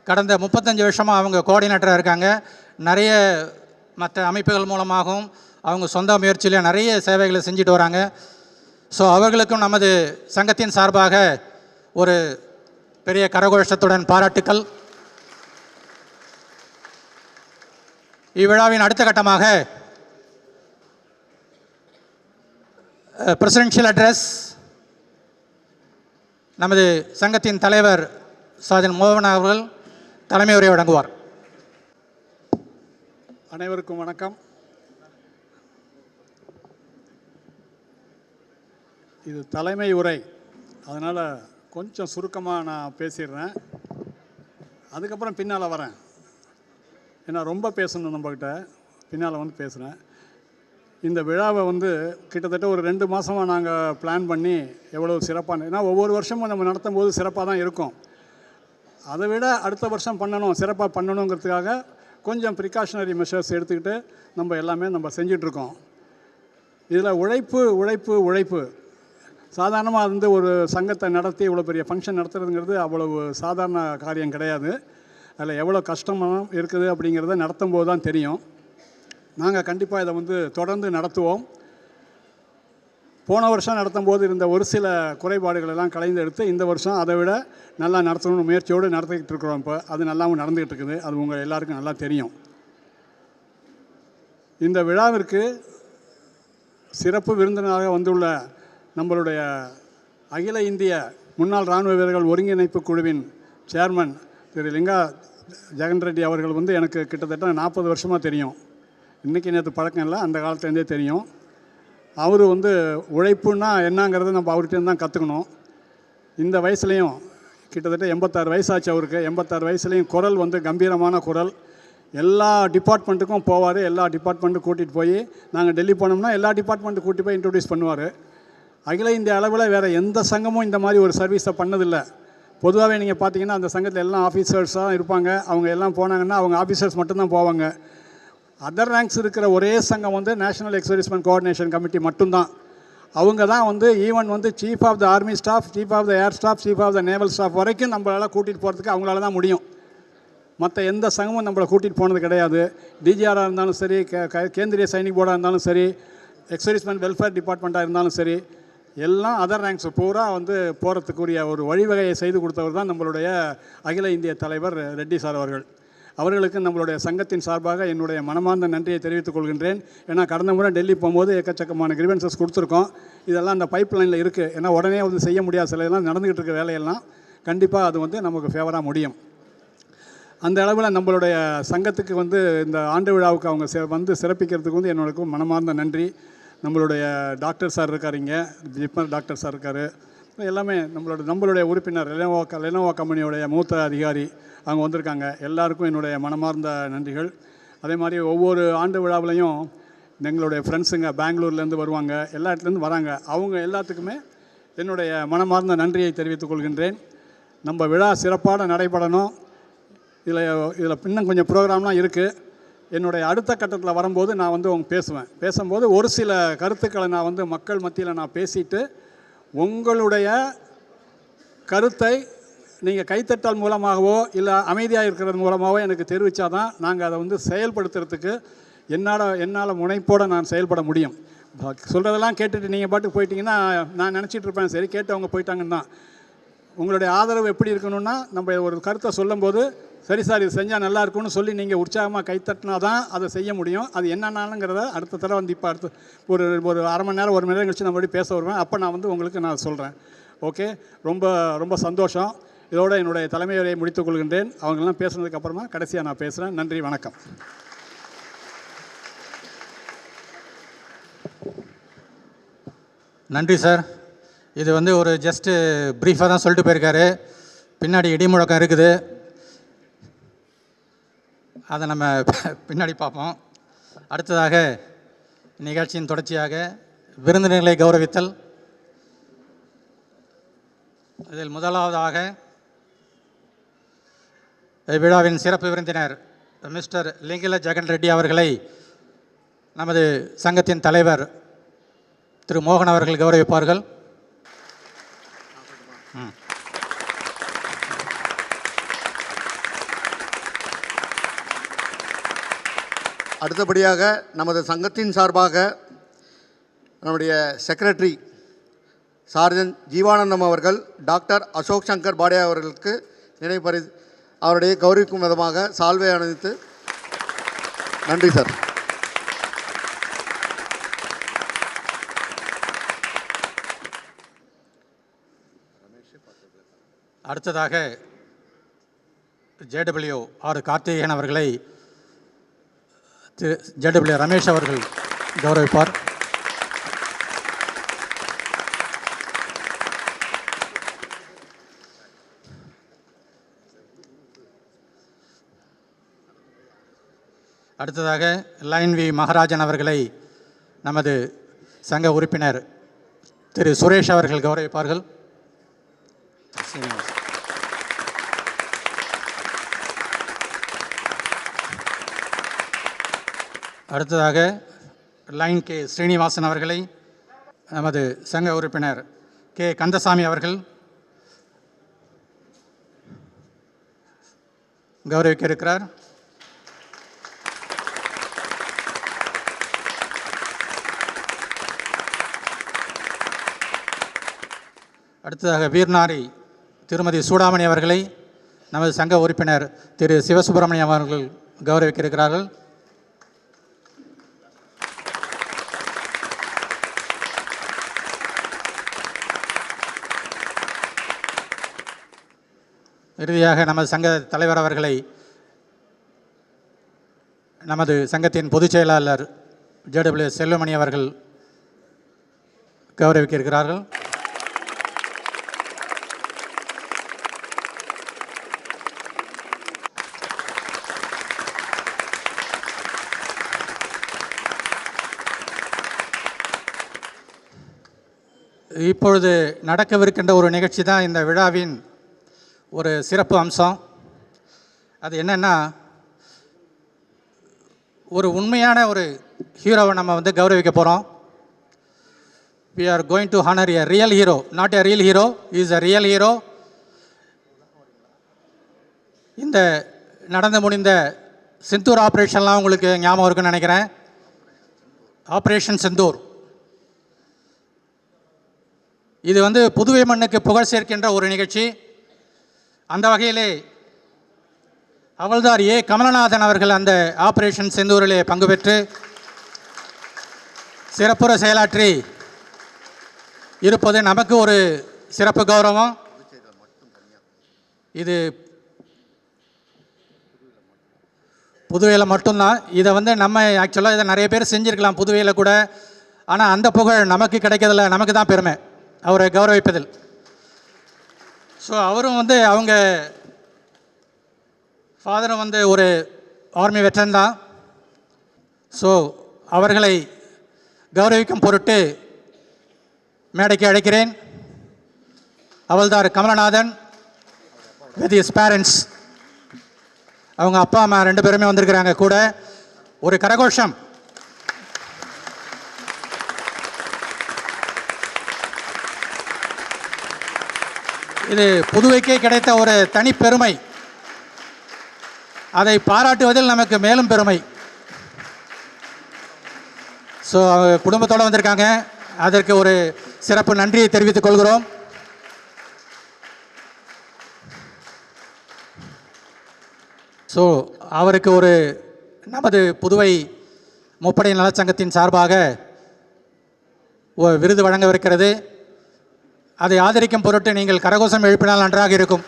கடந்த 35 வருஷமாக அவங்க கோஆர்டினேட்டராக இருக்காங்க. நிறைய மற்ற அமைப்புகள் மூலமாகவும் அவங்க சொந்த முயற்சியில் நிறைய சேவைகளை செஞ்சுட்டு வராங்க. ஸோ அவர்களுக்கும் நமது சங்கத்தின் சார்பாக ஒரு பெரிய கரகோஷத்துடன் பாராட்டுக்கள். இவ்விழாவின் அடுத்த கட்டமாக பிரசிடென்ஷியல் அட்ரஸ் நமது சங்கத்தின் தலைவர் சாஜன் மோகன் அவர்கள் தலைமை உரை வழங்குவார். அனைவருக்கும் வணக்கம். இது தலைமை உரை, அதனால் கொஞ்சம் சுருக்கமாக நான் பேசிடுறேன். அதுக்கப்புறம் பின்னால் வரேன். ஏன்னா ரொம்ப பேசணும் நம்மக்கிட்ட, பின்னால் வந்து பேசுகிறேன். இந்த விழாவை வந்து கிட்டத்தட்ட ஒரு 2 மாதமாக நாங்கள் பிளான் பண்ணி எவ்வளோ சிறப்பான, ஏன்னா ஒவ்வொரு வருஷமும் நம்ம நடத்தும் போது சிறப்பாக தான் இருக்கும். அதை விட அடுத்த வருஷம் சிறப்பாக பண்ணணுங்கிறதுக்காக கொஞ்சம் ப்ரிகாஷனரி மெஷர்ஸ் எடுத்துக்கிட்டு நம்ம செஞ்சிட்ருக்கோம். இதில் உழைப்பு சாதாரணமாக வந்து ஒரு சங்கத்தை நடத்தி இவ்வளோ பெரிய ஃபங்க்ஷன் நடத்துறதுங்கிறது அவ்வளவு சாதாரண காரியம் கிடையாது. அதில் எவ்வளோ கஷ்டமாக இருக்குது அப்படிங்கிறத நடத்தும் போது தான் தெரியும். நாங்கள் கண்டிப்பாக இதை வந்து தொடர்ந்து நடத்துவோம். போன வருஷம் நடத்தும் போது இருந்த ஒரு சில குறைபாடுகள் எல்லாம் கலைந்து எடுத்து இந்த வருஷம் அதை விட நல்லா நடத்தணும்னு முயற்சியோடு நடத்திக்கிட்டு இருக்கிறோம். இப்போ அது நல்லாவும் நடந்துக்கிட்டு இருக்குது. அது உங்கள் எல்லாருக்கும் நல்லா தெரியும். இந்த விழாவிற்கு சிறப்பு விருந்தினராக வந்துள்ள நம்மளுடைய அகில இந்திய முன்னாள் இராணுவ வீரர்கள் ஒருங்கிணைப்பு குழுவின் சேர்மன் திரு லிங்கா ஜெகன் ரெட்டி அவர்கள் வந்து எனக்கு கிட்டத்தட்ட 40 வருஷமாக தெரியும். இன்றைக்கி நேற்று பழக்கம் இல்லை, அந்த காலத்துலேருந்தே தெரியும். அவர் வந்து உழைப்புன்னா என்னங்கிறத நம்ம அவர்கிட்ட தான் கற்றுக்கணும். இந்த வயசுலேயும் கிட்டத்தட்ட 86 வயசாச்சு அவருக்கு. 86 வயசுலேயும் குரல் வந்து கம்பீரமான குரல். எல்லா டிபார்ட்மெண்ட்டுக்கும் போவார். எல்லா டிபார்ட்மெண்ட்டும் கூட்டிகிட்டு போய், நாங்கள் டெல்லி போனோம்னா எல்லா டிபார்ட்மெண்ட்டு கூட்டி போய் இன்ட்ரடியூஸ் பண்ணுவார். அகில இந்திய அளவில் வேறு எந்த சங்கமும் இந்த மாதிரி ஒரு சர்வீஸை பண்ணதில்லை. பொதுவாகவே நீங்கள் பார்த்தீங்கன்னா அந்த சங்கத்தில் எல்லாம் ஆஃபீஸர்ஸாக இருப்பாங்க. அவங்க எல்லாம் போனாங்கன்னா அவங்க ஆஃபீஸர்ஸ் மட்டும்தான் போவாங்க. அதர் ரேங்க்ஸ் இருக்கிற ஒரே சங்கம் வந்து national ex servicemen coordination committee மட்டும்தான். அவங்க தான் வந்து ஈவன் வந்து chief of the army staff, chief of the air staff, chief of the naval staff வரைக்கும் நம்மளால் கூட்டிகிட்டு போகிறதுக்கு அவங்களால தான் முடியும். மற்ற எந்த சங்கமும் நம்மளை கூட்டிகிட்டு போனது கிடையாது. டிஜிஆராக இருந்தாலும் சரி, கேந்திரிய சைனிக் போர்டாக இருந்தாலும் சரி, எக்ஸ் சர்வீஸ்மென் வெல்ஃபேர் டிபார்ட்மெண்ட்டாக இருந்தாலும் சரி, எல்லாம் அதர் ரேங்க்ஸ் பூரா வந்து போகிறதுக்குரிய ஒரு வழிவகையை செய்து கொடுத்தவர் தான் நம்மளுடைய அகில இந்திய தலைவர் ரெட்டி சார் அவர்கள். அவர்களுக்கு நம்மளுடைய சங்கத்தின் சார்பாக என்னுடைய மனமார்ந்த நன்றியை தெரிவித்துக் கொள்கின்றேன். ஏன்னா கடந்த முறை டெல்லி போகும்போது எக்கச்சக்கமான கிரிவன்சஸ் கொடுத்துருக்கோம். இதெல்லாம் அந்த பைப் லைனில் இருக்குது. ஏன்னா உடனே வந்து செய்ய முடியாத சில இதெல்லாம் நடந்துக்கிட்டு இருக்க வேலையெல்லாம் கண்டிப்பாக அது வந்து நமக்கு ஃபேவராக முடியும். அந்த அளவில் நம்மளுடைய சங்கத்துக்கு வந்து இந்த ஆண்டு விழாவுக்கு அவங்க வந்து சிறப்பிக்கிறதுக்கு வந்து என்னோட மனமார்ந்த நன்றி. நம்மளுடைய டாக்டர் சார் இருக்கார், இங்கே ஜிப்மர் டாக்டர் சார் இருக்கார். எல்லாமே நம்மளுடைய உறுப்பினர் லெனோவா கம்பெனியோடைய மூத்த அதிகாரி அவங்க வந்திருக்காங்க. எல்லாருக்கும் என்னுடைய மனமார்ந்த நன்றிகள். அதே மாதிரி ஒவ்வொரு ஆண்டு விழாவிலையும் எங்களுடைய ஃப்ரெண்ட்ஸுங்க பெங்களூர்லேருந்து வருவாங்க, எல்லா இடத்துலேருந்து வராங்க. அவங்க எல்லாத்துக்குமே என்னுடைய மனமார்ந்த நன்றியை தெரிவித்துக் கொள்கின்றேன். நம்ம விழா சிறப்பாக நடைபெறணும். இதில் இன்னும் கொஞ்சம் ப்ரோக்ராம்லாம் இருக்குது. என்னுடைய அடுத்த கட்டத்தில் வரும்போது நான் வந்து பேசும்போது ஒரு சில கருத்துக்களை நான் வந்து மக்கள் மத்தியில் நான் பேசிட்டு உங்களுடைய கருத்தை நீங்கள் கைத்தட்டல் மூலமாகவோ இல்லை அமைதியாக இருக்கிறது மூலமாகவோ எனக்கு தெரிவித்தா தான் நாங்கள் அதை வந்து செயல்படுத்துறதுக்கு என்னால் முனைப்போடு நான் செயல்பட முடியும். சொல்கிறதெல்லாம் கேட்டுட்டு நீங்கள் பாட்டுக்கு போயிட்டீங்கன்னா நான் நினச்சிட்டு இருப்பேன் சரி கேட்டவங்க போயிட்டாங்கன்னு தான். உங்களுடைய ஆதரவு எப்படி இருக்கணும்னா நம்ம ஒரு கருத்தை சொல்லும்போது சரி சார் இது செஞ்சால் நல்லா இருக்கும்னு சொல்லி நீங்கள் உற்சாகமாக கைத்தட்டினா தான் அதை செய்ய முடியும். அது என்னென்னாலுங்கிறத அடுத்த தடவை வந்து இப்போ அடுத்து ஒரு அரை மணி நேரம் 1 மணி நேரம் கழிச்சு நான் மறுபடியும் பேச வருவேன். அப்போ நான் வந்து உங்களுக்கு நான் சொல்கிறேன். ஓகே, ரொம்ப ரொம்ப சந்தோஷம். இதோடு என்னுடைய தலைமை உரையை முடித்துக் கொள்கின்றேன். அவங்கெல்லாம் பேசுனதுக்கப்புறமா கடைசியாக நான் பேசுகிறேன். நன்றி, வணக்கம். நன்றி சார். இது வந்து ஒரு ஜஸ்ட்டு ப்ரீஃபாக தான் சொல்லிட்டு போயிருக்காரு. பின்னாடி இடி முழக்கம் இருக்குது, அதை நம்ம பின்னாடி பார்ப்போம். அடுத்ததாக நிகழ்ச்சியின் தொடர்ச்சியாக விருந்தினர்களை கௌரவித்தல். இதில் முதலாவதாக விழாவின் சிறப்பு விருந்தினர் மிஸ்டர் லிங்கில ஜெகன் ரெட்டி அவர்களை நமது சங்கத்தின் தலைவர் திரு மோகன் அவர்கள் கௌரவிப்பார்கள். அடுத்தபடியாக நமது சங்கத்தின் சார்பாக நம்முடைய செக்ரட்டரி சார்ஜன் ஜீவானந்தம் அவர்கள் டாக்டர் அசோக் சங்கர் பாடே அவர்களுக்கு நினைப்பறி அவருடைய கௌரவிக்கும் விதமாக சால்வை அணிவித்து நன்றி சார். அடுத்ததாக JW ஆர் கார்த்திகேயன் அவர்களை திரு JW ரமேஷ் அவர்கள் கௌரவிப்பார். அடுத்ததாக லைன் வி மகாராஜன் அவர்களை நமது சங்க உறுப்பினர் திரு சுரேஷ் அவர்கள் கௌரவிப்பார்கள். அடுத்ததாக லைன் கே ஸ்ரீனிவாசன் அவர்களை நமது சங்க உறுப்பினர் கே கந்தசாமி அவர்கள் கௌரவிக்க இருக்கிறார். அடுத்ததாக வீர்நாரி திருமதி சூடாமணி அவர்களை நமது சங்க உறுப்பினர் திரு சிவசுப்பிரமணியம் அவர்கள் கௌரவிக்க இருக்கிறார்கள். இறுதியாக நமது சங்க தலைவர் அவர்களை நமது சங்கத்தின் பொதுச் செயலாளர் JW செல்வமணி அவர்கள் கௌரவிக்க இருக்கிறார்கள். இப்பொழுது நடக்கவிருக்கின்ற ஒரு நிகழ்ச்சி தான் இந்த விழாவின் ஒரு சிறப்பு அம்சம். அது என்னென்னா, ஒரு உண்மையான ஒரு ஹீரோவை நம்ம வந்து கௌரவிக்க போகிறோம். We are going to honor a real hero, not a real hero, he is a real hero. இந்த நடந்து முடிந்த செந்தூர் ஆப்ரேஷன்லாம் உங்களுக்கு ஞாபகம் இருக்குன்னு நினைக்கிறேன். ஆப்ரேஷன் செந்தூர் இது வந்து புதுவை மண்ணுக்கு புகழ் சேர்க்கின்ற ஒரு நிகழ்ச்சி. அந்த வகையிலே ஹவல்தார் ஏ கமலநாதன் அவர்கள் அந்த ஆப்ரேஷன் செந்தூரிலே பங்கு பெற்று சிறப்புற செயலாற்றி இருப்பது நமக்கு ஒரு சிறப்பு கௌரவம். இது புதுவையில் மட்டும்தான். இதை வந்து நம்ம ஆக்சுவலாக இதை நிறைய பேர் செஞ்சுருக்கலாம் புதுவையில் கூட. ஆனால் அந்த புகழ் நமக்கு கிடைக்கிறதில்ல, நமக்கு தான் பெருமை அவரை கௌரவிப்பதில். ஸோ அவரும் வந்து அவங்க ஃபாதரும் வந்து ஒரு ஆர்மி வெட்டரன் தான். ஸோ அவர்களை கௌரவிக்கும் பொருட்டு மேடைக்கு அழைக்கிறேன் Havaldar Kamalanathan with his parents. அவங்க அப்பா அம்மா 2 பேருமே வந்திருக்கிறாங்க கூட. ஒரு கரகோஷம். இது புதுவைக்கே கிடைத்த ஒரு தனி பெருமை. அதை பாராட்டுவதில் நமக்கு மேலும் பெருமை. ஸோ குடும்பத்தோடு வந்திருக்காங்க. அதற்கு ஒரு சிறப்பு நன்றியை தெரிவித்துக் கொள்கிறோம். ஸோ அவருக்கு ஒரு நமது புதுவை முப்படை நலச்சங்கத்தின் சார்பாக ஒரு விருது வழங்கவிருக்கிறது. அதை ஆதரிக்கும் பொருட்டு நீங்கள் கரகோஷம் எழுப்பினால் நன்றாக இருக்கும்.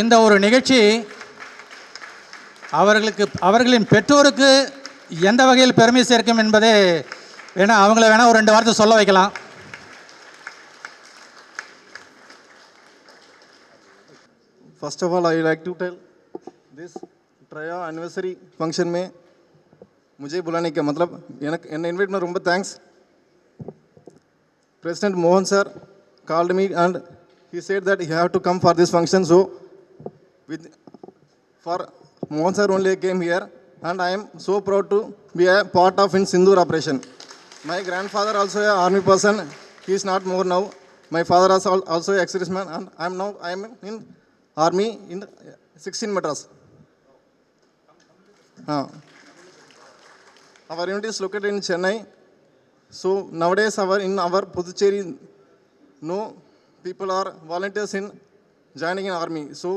இந்த ஒரு நிகழ்ச்சி அவர்களின் பெற்றோருக்கு எந்த வகையில் பெருமை சேர்க்கும் என்பதே வேணால் அவங்கள வேணால் ஒரு 2 வார்த்தை சொல்ல வைக்கலாம். First of all, I like to tell this ट्राया anniversary function में मुझे बुलाने का मतलब एन इन्वाइट में रोम्बा thanks. President Mohan sir called me and he said that he have to come for this function. So for Mohan sir only I came here and I am so proud to be a part of in Sindoor operation. My grandfather also a army person. He is not more now. My father is also ex-serviceman and I am in army in 16 Madras. Our unit is located in Chennai. So nowadays in our Puducherry, no people are volunteers in joining in army. So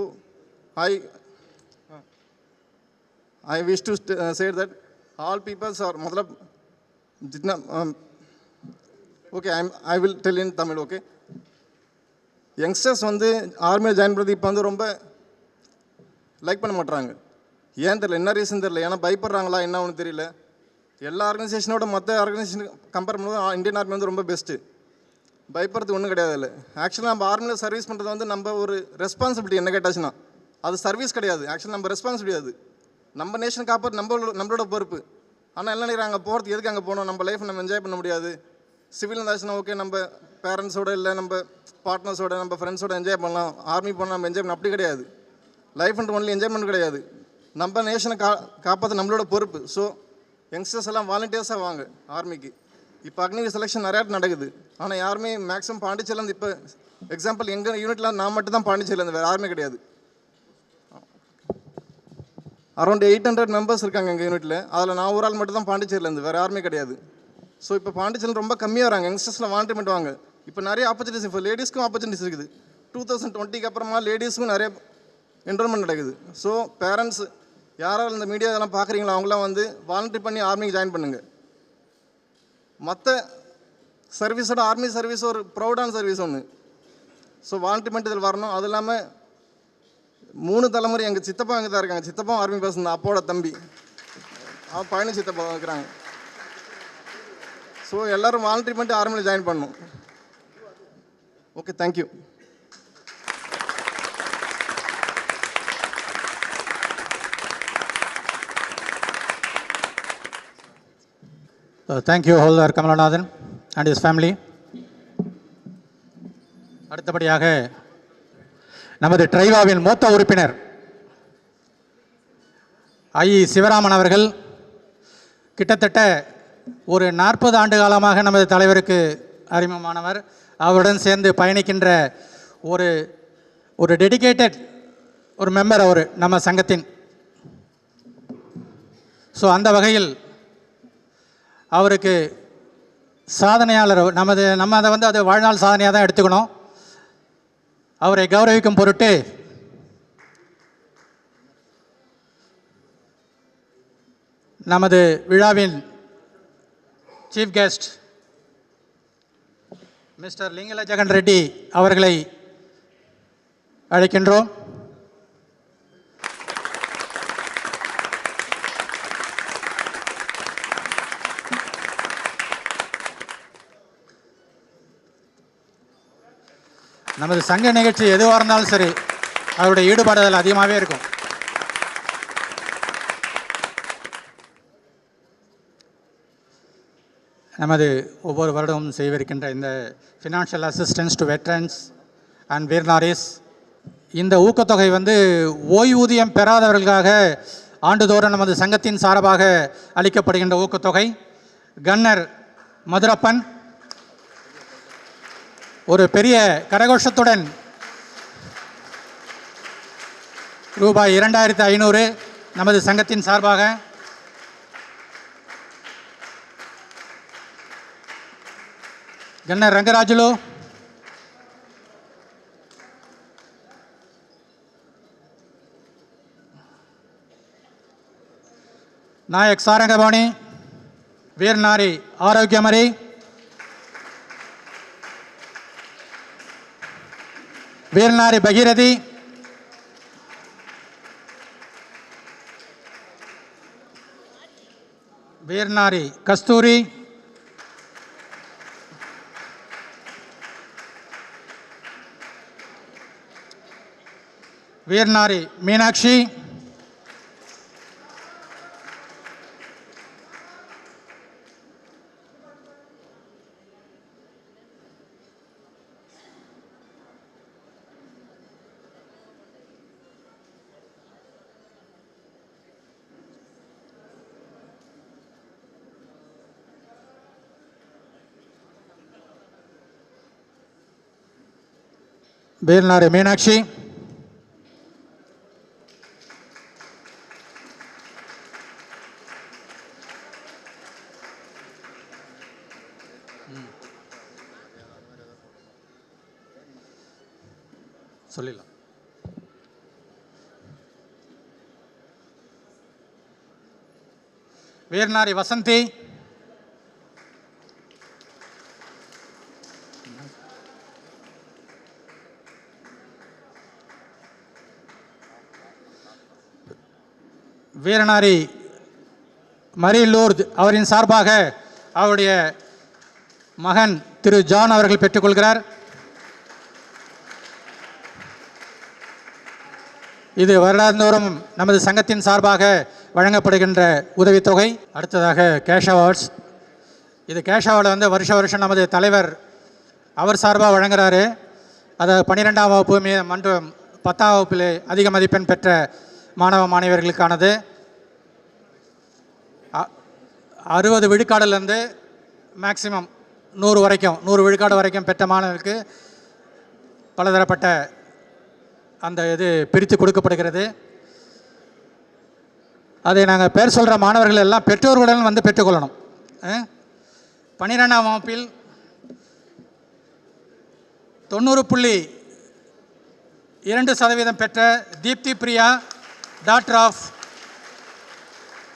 I wish to say that all people are matlab jitna okay I will tell in Tamil. Okay, youngsters வந்து ஆர்மியில் ஜாயின் பண்ணுறது இப்போ வந்து ரொம்ப லைக் பண்ண மாட்டுறாங்க. ஏன் தெரியல, என்ன ரீசன் தெரியல. ஏன்னா பயப்படுறாங்களா என்ன ஒன்று தெரியல. எல்லா ஆர்கனைசேஷனோட மற்ற ஆர்கனைசேஷன் கம்பேர் பண்ணும்போது இந்தியன் ஆர்மி வந்து ரொம்ப பெஸ்ட்டு. பயப்படுறது ஒன்றும் கிடையாது. இல்லை ஆக்சுவலாக நம்ம ஆர்மியில் சர்வீஸ் பண்ணுறது வந்து நம்ம ஒரு ரெஸ்பான்சிபிலிட்டி. என்ன கேட்டாச்சுன்னா அது சர்வீஸ் கிடையாது, ஆக்சுவலாக நம்ம ரெஸ்பான்சிபிலிட்டி. அது நம்ம நேஷன் காப்பாற்று நம்மளோட பொறுப்பு. ஆனால் என்ன நினைக்கிறாங்க, போகிறதுக்கு எதுக்கு அங்கே போகணும், நம்ம லைஃப் நம்ம என்ஜாய் பண்ண முடியாது. சிவில் இருந்தாச்சுன்னா ஓகே, நம்ம பேரண்ட்ஸோட இல்லை நம்ம பார்ட்னர்ஸோட நம்ம ஃப்ரெண்ட்ஸோட என்ஜாய் பண்ணலாம். ஆர்மி போனால் நம்ம என்ஜாய் பண்ண அப்படி கிடையாது. லைஃப்ன்ட்டு ஒன்லி என்ஜாய்மெண்ட் கிடையாது, நம்ம நேஷனை காப்பாற்ற நம்மளோட பொறுப்பு. ஸோ யங்ஸ்டர்ஸ் எல்லாம் வாலண்டியர்ஸாக வாங்க ஆர்மிக்கு. இப்போ அக்னிவீர் செலெக்ஷன் நிறையா நடக்குது. ஆனால் யாருமே மேக்ஸிமம் பாண்டிச்சேரிலேருந்து இப்போ எக்ஸாம்பிள் எங்கள் யூனிட்டில் நான் மட்டும் தான் பாண்டிச்சேரிலேருந்து, வேறு யாருமே கிடையாது. அரௌண்ட் 800 மெம்பர்ஸ் இருக்காங்க எங்கள் யூனிட்டில். அதில் நான் ஒரு ஆள் மட்டும் தான் பாண்டிச்சேரிலேருந்து, வேறு யாருமே கிடையாது. ஸோ இப்போ பாண்டிச்சேரியில் ரொம்ப கம்மியாக வராங்க யங்ஸ்டர்ஸில் வாலண்டியர் வாங்க. இப்போ நிறைய ஆப்பர்ச்சுனிட்டிஸ், இப்போ லேடிஸ்க்கும் ஆப்பர்ச்சுனிட்டிஸ் இருக்குது. 2020 அப்புறமா லேடிஸ்க்கும் நிறைய என்ரோல்மெண்ட் நடக்குது. ஸோ பேரண்ட்ஸ் யாராவது இந்த மீடியா இதெல்லாம் பார்க்குறீங்களோ அவங்களாம் வந்து வாலண்டியர் பண்ணி ஆர்மிக்கு ஜாயின் பண்ணுங்கள். மற்ற சர்வீஸோட ஆர்மி சர்வீஸ் ஒரு ப்ரௌடான சர்வீஸ் ஒன்று. ஸோ வாலண்டியர் பண்ணிட்டு இதில் வரணும். அது இல்லாமல் 3 தலைமுறை எங்கள் சித்தப்பா அங்கே தான் இருக்காங்க. சித்தப்பா ஆர்மி பர்சன் தான், அப்போட தம்பி, அவன் பழனி சித்தப்பா இருக்கிறாங்க. ஸோ எல்லோரும் வாலண்டியர் பண்ணிட்டு ஆர்மியில் ஜாயின் பண்ணணும். Okay, thank you. Thank you, Holder Kamalanathan and his family. அடுத்தபடியாக நமது ட்ரைவாவின் மூத்த உறுப்பினர் சிவராமன் அவர்கள் கிட்டத்தட்ட ஒரு 40 ஆண்டு காலமாக நமது தலைவருக்கு அறிமுகமானவர். அவருடன் சேர்ந்து பயணிக்கின்ற ஒரு டெடிகேட்டட் ஒரு மெம்பர் அவர் நம்ம சங்கத்தின். ஸோ அந்த வகையில் அவருக்கு சாதனையாளர் நம்ம அதை வந்து அது வாழ்நாள் சாதனையாக தான் எடுத்துக்கணும். அவரை கௌரவிக்கும் பொருட்டு நமது விழாவின் chief guest mister Lingala Jagan Reddy அவர்களை அழைக்கின்றோம். நமது சங்க நிகழ்ச்சி எதுவாக இருந்தாலும் சரி, அவருடைய ஈடுபாடு அதில் அதிகமாகவே இருக்கும். நமது ஒவ்வொரு வருடமும் செய்விருக்கின்ற இந்த financial assistance to veterans and veer naris, இந்த ஊக்கத்தொகை வந்து ஓய்வூதியம் பெறாதவர்களுக்காக ஆண்டுதோறும் நமது சங்கத்தின் சார்பாக அளிக்கப்படுகின்ற ஊக்கத்தொகை. கன்னர் மதுரப்பன் ஒரு பெரிய கரகோஷத்துடன் ரூபாய் 2500 நமது சங்கத்தின் சார்பாக. கன்னர் రంగరాజులు, నాయక్ సారంగబాణి, వీరనారి ఆరోగ్యమరి, వీరనారి భగీరథి, వీరనారి కస్తూరి, వీరనారి మీనాక్షి, వీరనారి మీనాక్షి, சொல்லிடலாம். வீரனாரி வசந்தி, வீரனாரி மரி லூர்த் அவரின் சார்பாக அவருடைய மகன் திரு ஜான் அவர்கள் பெற்றுக்கொள்கிறார். இது வருடாந்தோறும் நமது சங்கத்தின் சார்பாக வழங்கப்படுகின்ற உதவித்தொகை. அடுத்ததாக கேஷ் அவார்ட்ஸ். இது கேஷ் அவார்டு வந்து வருஷம் நமது தலைவர் அவர் சார்பாக வழங்குகிறாரு. அதை 12ஆம் வகுப்பு மற்றும் 10ஆம் வகுப்பில் அதிக மதிப்பெண் பெற்ற மாணவ மாணவியர்களுக்கானது. 60 விழுக்காடுலேருந்து மேக்சிமம் 100 விழுக்காடு வரைக்கும் பெற்ற மாணவர்களுக்கு பலதரப்பட்ட அந்த இது பிரித்து கொடுக்கப்படுகிறது. அதை நாங்கள் பேர் சொல்கிற மாணவர்கள் எல்லாம் பெற்றோர்களுடன் வந்து பெற்றுக்கொள்ளணும். 12ஆம் வகுப்பில் 90.2% பெற்ற தீப்தி பிரியா, டாக்டர் ஆஃப்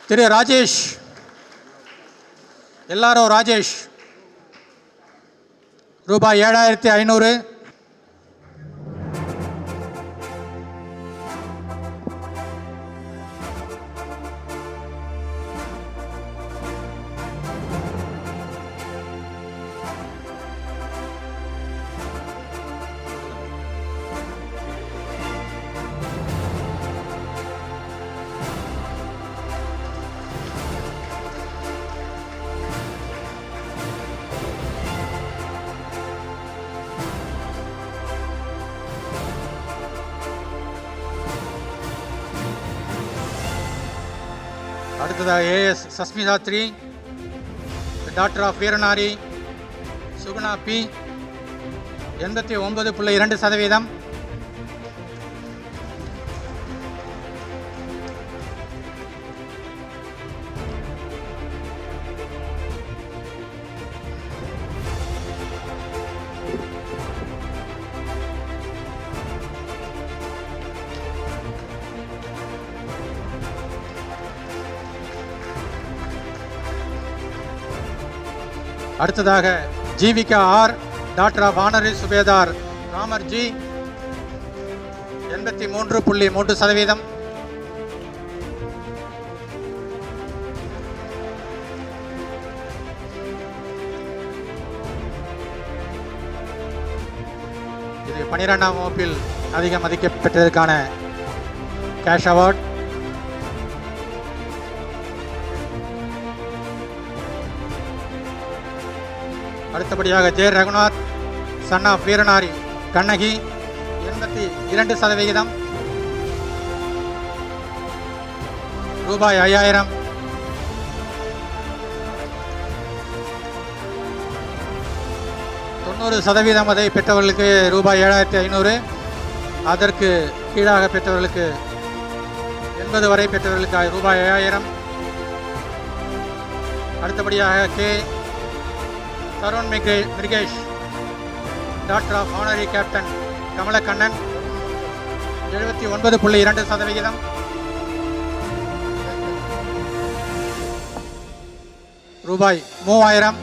திரு ராஜேஷ், எல்லாரும் ராஜேஷ், ரூபாய் 7500. அடுத்ததாக AS Sasmita 3, daughter of Veeranari Suguna B 89.2%. அடுத்ததாக Jeevika R, daughter of honorary subedar Ramar ji 83.3%. இது 12ஆம் வகுப்பில் அதிக மதிக்கப்பெற்றதற்கான கேஷ் அவார்ட். அடுத்தபடியாக J Raghunath son of Veeranari Kannagi 82%. ரூபாய் 5000. %90 அதை பெற்றவர்களுக்கு ரூபாய் 7500. அதற்கு கீழாக பெற்றவர்களுக்கு 80 வரை பெற்றவர்களுக்கு ரூபாய் 5000. அடுத்தபடியாக K Tarun Mrugesh, daughter of honorary captain Kamalakannan 79.2%. ரூபாய் 3000.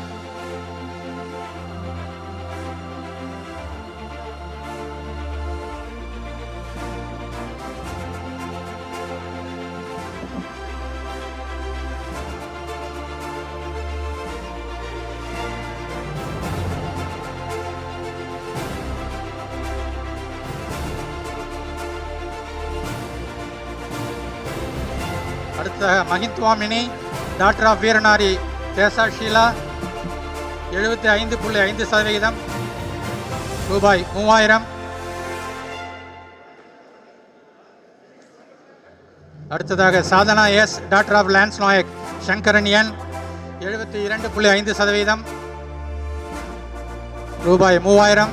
அடுத்ததாக மஹிந்த்வாமினி, டாக்டர் ஆஃப் வீரநாரி தேசா ஷீலா 75.5%. ரூபாய் 3000. அடுத்ததாக Sadhana S, daughter of lance naik Sankaranian 72.5%. ரூபாய் 3000.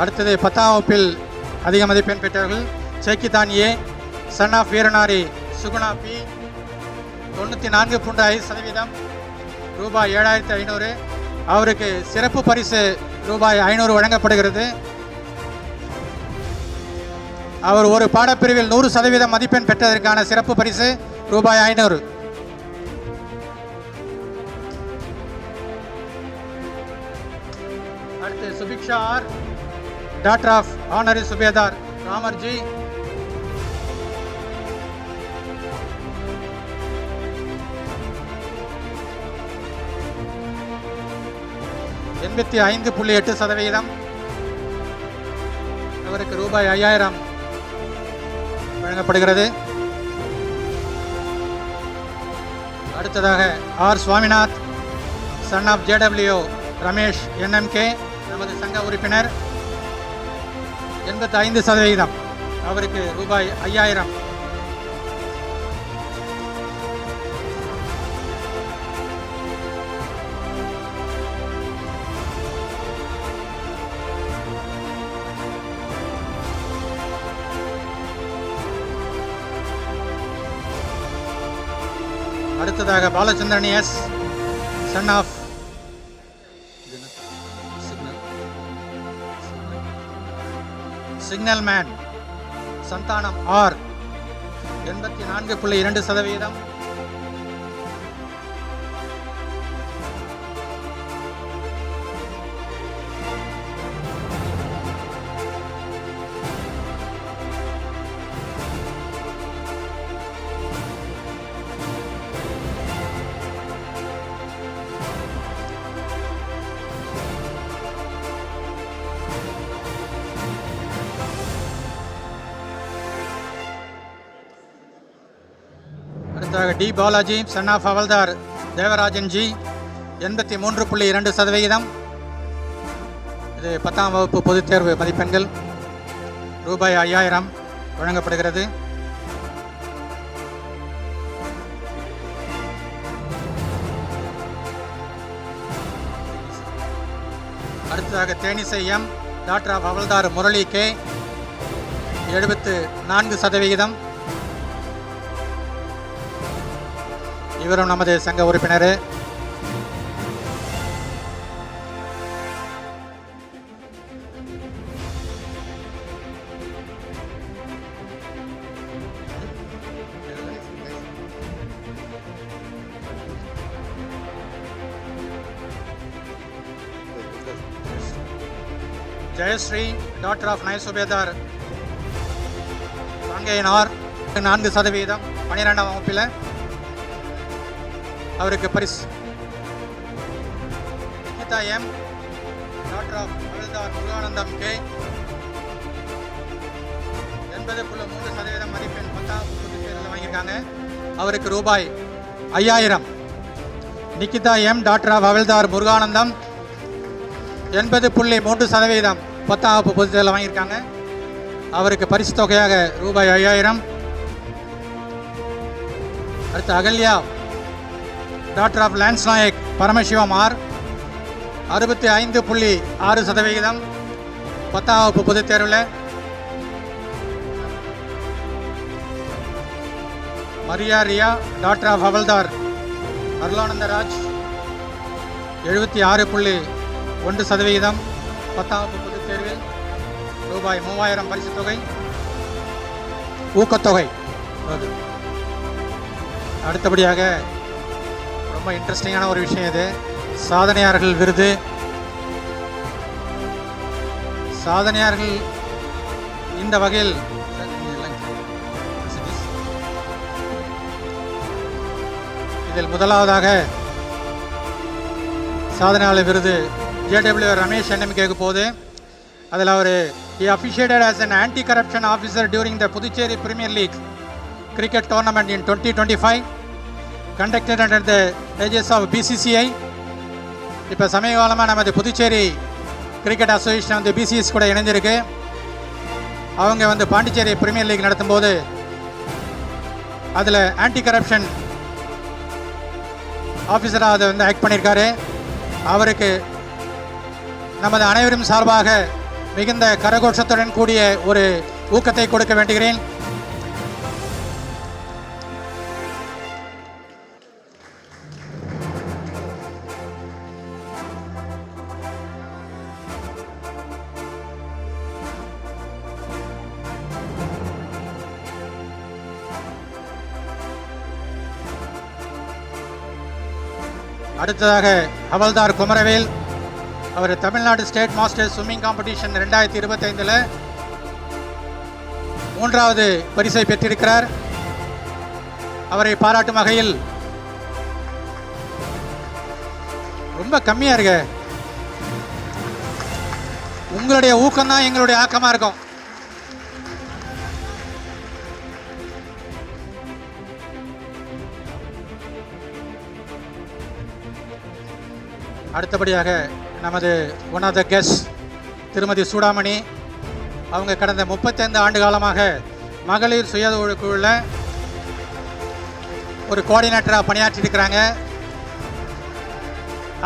அடுத்தது 10ஆம் வகுப்பில் அதிக மதிப்பெண் பெற்றவர்கள் சேக்கிதான் A, son of Veeranari Suguna B 94.5%. ரூபாய் 7500. அவருக்கு சிறப்பு பரிசு ரூபாய் 500 வழங்கப்படுகிறது. அவர் ஒரு பாடப்பிரிவில் 100% மதிப்பெண் பெற்றதற்கான சிறப்பு பரிசு ரூபாய் 500. அடுத்து Subiksha R, daughter of honorary subedar Ramarji 85.8%. அவருக்கு ரூபாய் 5000 வழங்கப்படுகிறது. அடுத்ததாக R Swaminath, son of JW Ramesh NMK, நமது சங்க உறுப்பினர் 85%. அவருக்கு ரூபாய் 5000. அடுத்ததாக Balachandran S, son of signal man Santhanam R 84.2%. அடுத்ததாக D Balaji son of havildar Devarajan G 83.2%. இது 10ஆம் வகுப்பு பொதுத் தேர்வு மதிப்பெண்கள். ரூபாய் 5000 வழங்கப்படுகிறது. அடுத்ததாக Thenisai M daughter of Havildar Murali K 74%. இவரும் நமது சங்க உறுப்பினர். Jayashree daughter of Naik Subedar Kangeyanar 4%. 12ஆம் வகுப்பில் அவருக்கு பரிசு. Nikitha M daughter of Havildar Muruganandam K 80.3% மதிப்பெண் 10ஆம் வகுப்பு தேர்வில் வாங்கியிருக்காங்க. அவருக்கு ரூபாய் 5000. Nikitha M daughter of Havildar Muruganandam 80.3% 10ஆம் வகுப்பு பொதுத் தேர்வில் வாங்கியிருக்காங்க. அவருக்கு பரிசு தொகையாக ரூபாய் 5000. அடுத்து Akalya daughter of lance Naik Paramasivam R 65.6% 10ஆம் வகுப்பு பொதுத் தேர்வில். மரியா ரியா டாக்டர் ஆஃப் ஹவல்தார் அருளானந்தராஜ் 76.1% 10ஆம் வகுப்பு பொதுத் தேர்வில். ரூபாய் 3000 பரிசு தொகை ஊக்கத்தொகை. அடுத்தபடியாக ரொம்ப இன்ட்ரெஸ்டிங்கான ஒரு விஷயம் இது, சாதனையாளர்கள் விருது. சாதனையாளர்கள் இந்த வகையில் இதில் முதலாவதாக சாதனையாளர் விருது JW ரமேஷ் NMKக்கு போகுது. அதில் அவர் he officiated as an anti-corruption officer during the Puducherry Premier League cricket tournament in 2025 conducted under the aegis of BCCI. இப்போ சமீப காலமாக நமது புதுச்சேரி கிரிக்கெட் அசோசியேஷன் வந்து BCS கூட இணைஞ்சிருக்கு. அவங்க பாண்டிச்சேரி பிரீமியர் லீக் நடத்தும் போது அதில் ஆன்டி கரப்ஷன் ஆஃபீஸராக அதை ஆக்ட் பண்ணியிருக்காரு. அவருக்கு நமது அனைவரும் சார்பாக மிகுந்த கரகோஷத்துடன் கூடிய ஒரு ஊக்கத்தை கொடுக்க வேண்டுகிறேன். அடுத்ததாக ஹவல்தார் குமரவேல், அவர் Tamil Nadu state masters swimming competition 2025 3வது பரிசை பெற்றிருக்கிறார். அவரை பாராட்டும் வகையில் ரொம்ப கம்மியாக இருக்கு, உங்களுடைய ஊக்கம்தான் எங்களுடைய ஆக்கமாக இருக்கும். அடுத்தபடியாக நமது ஒன் ஆஃப் த கெஸ்ட் திருமதி சூடாமணி, அவங்க கடந்த 35 ஆண்டு காலமாக மகளிர் சுய குழுவில் ஒரு கோஆர்டினேட்டராக பணியாற்றியிருக்கிறாங்க.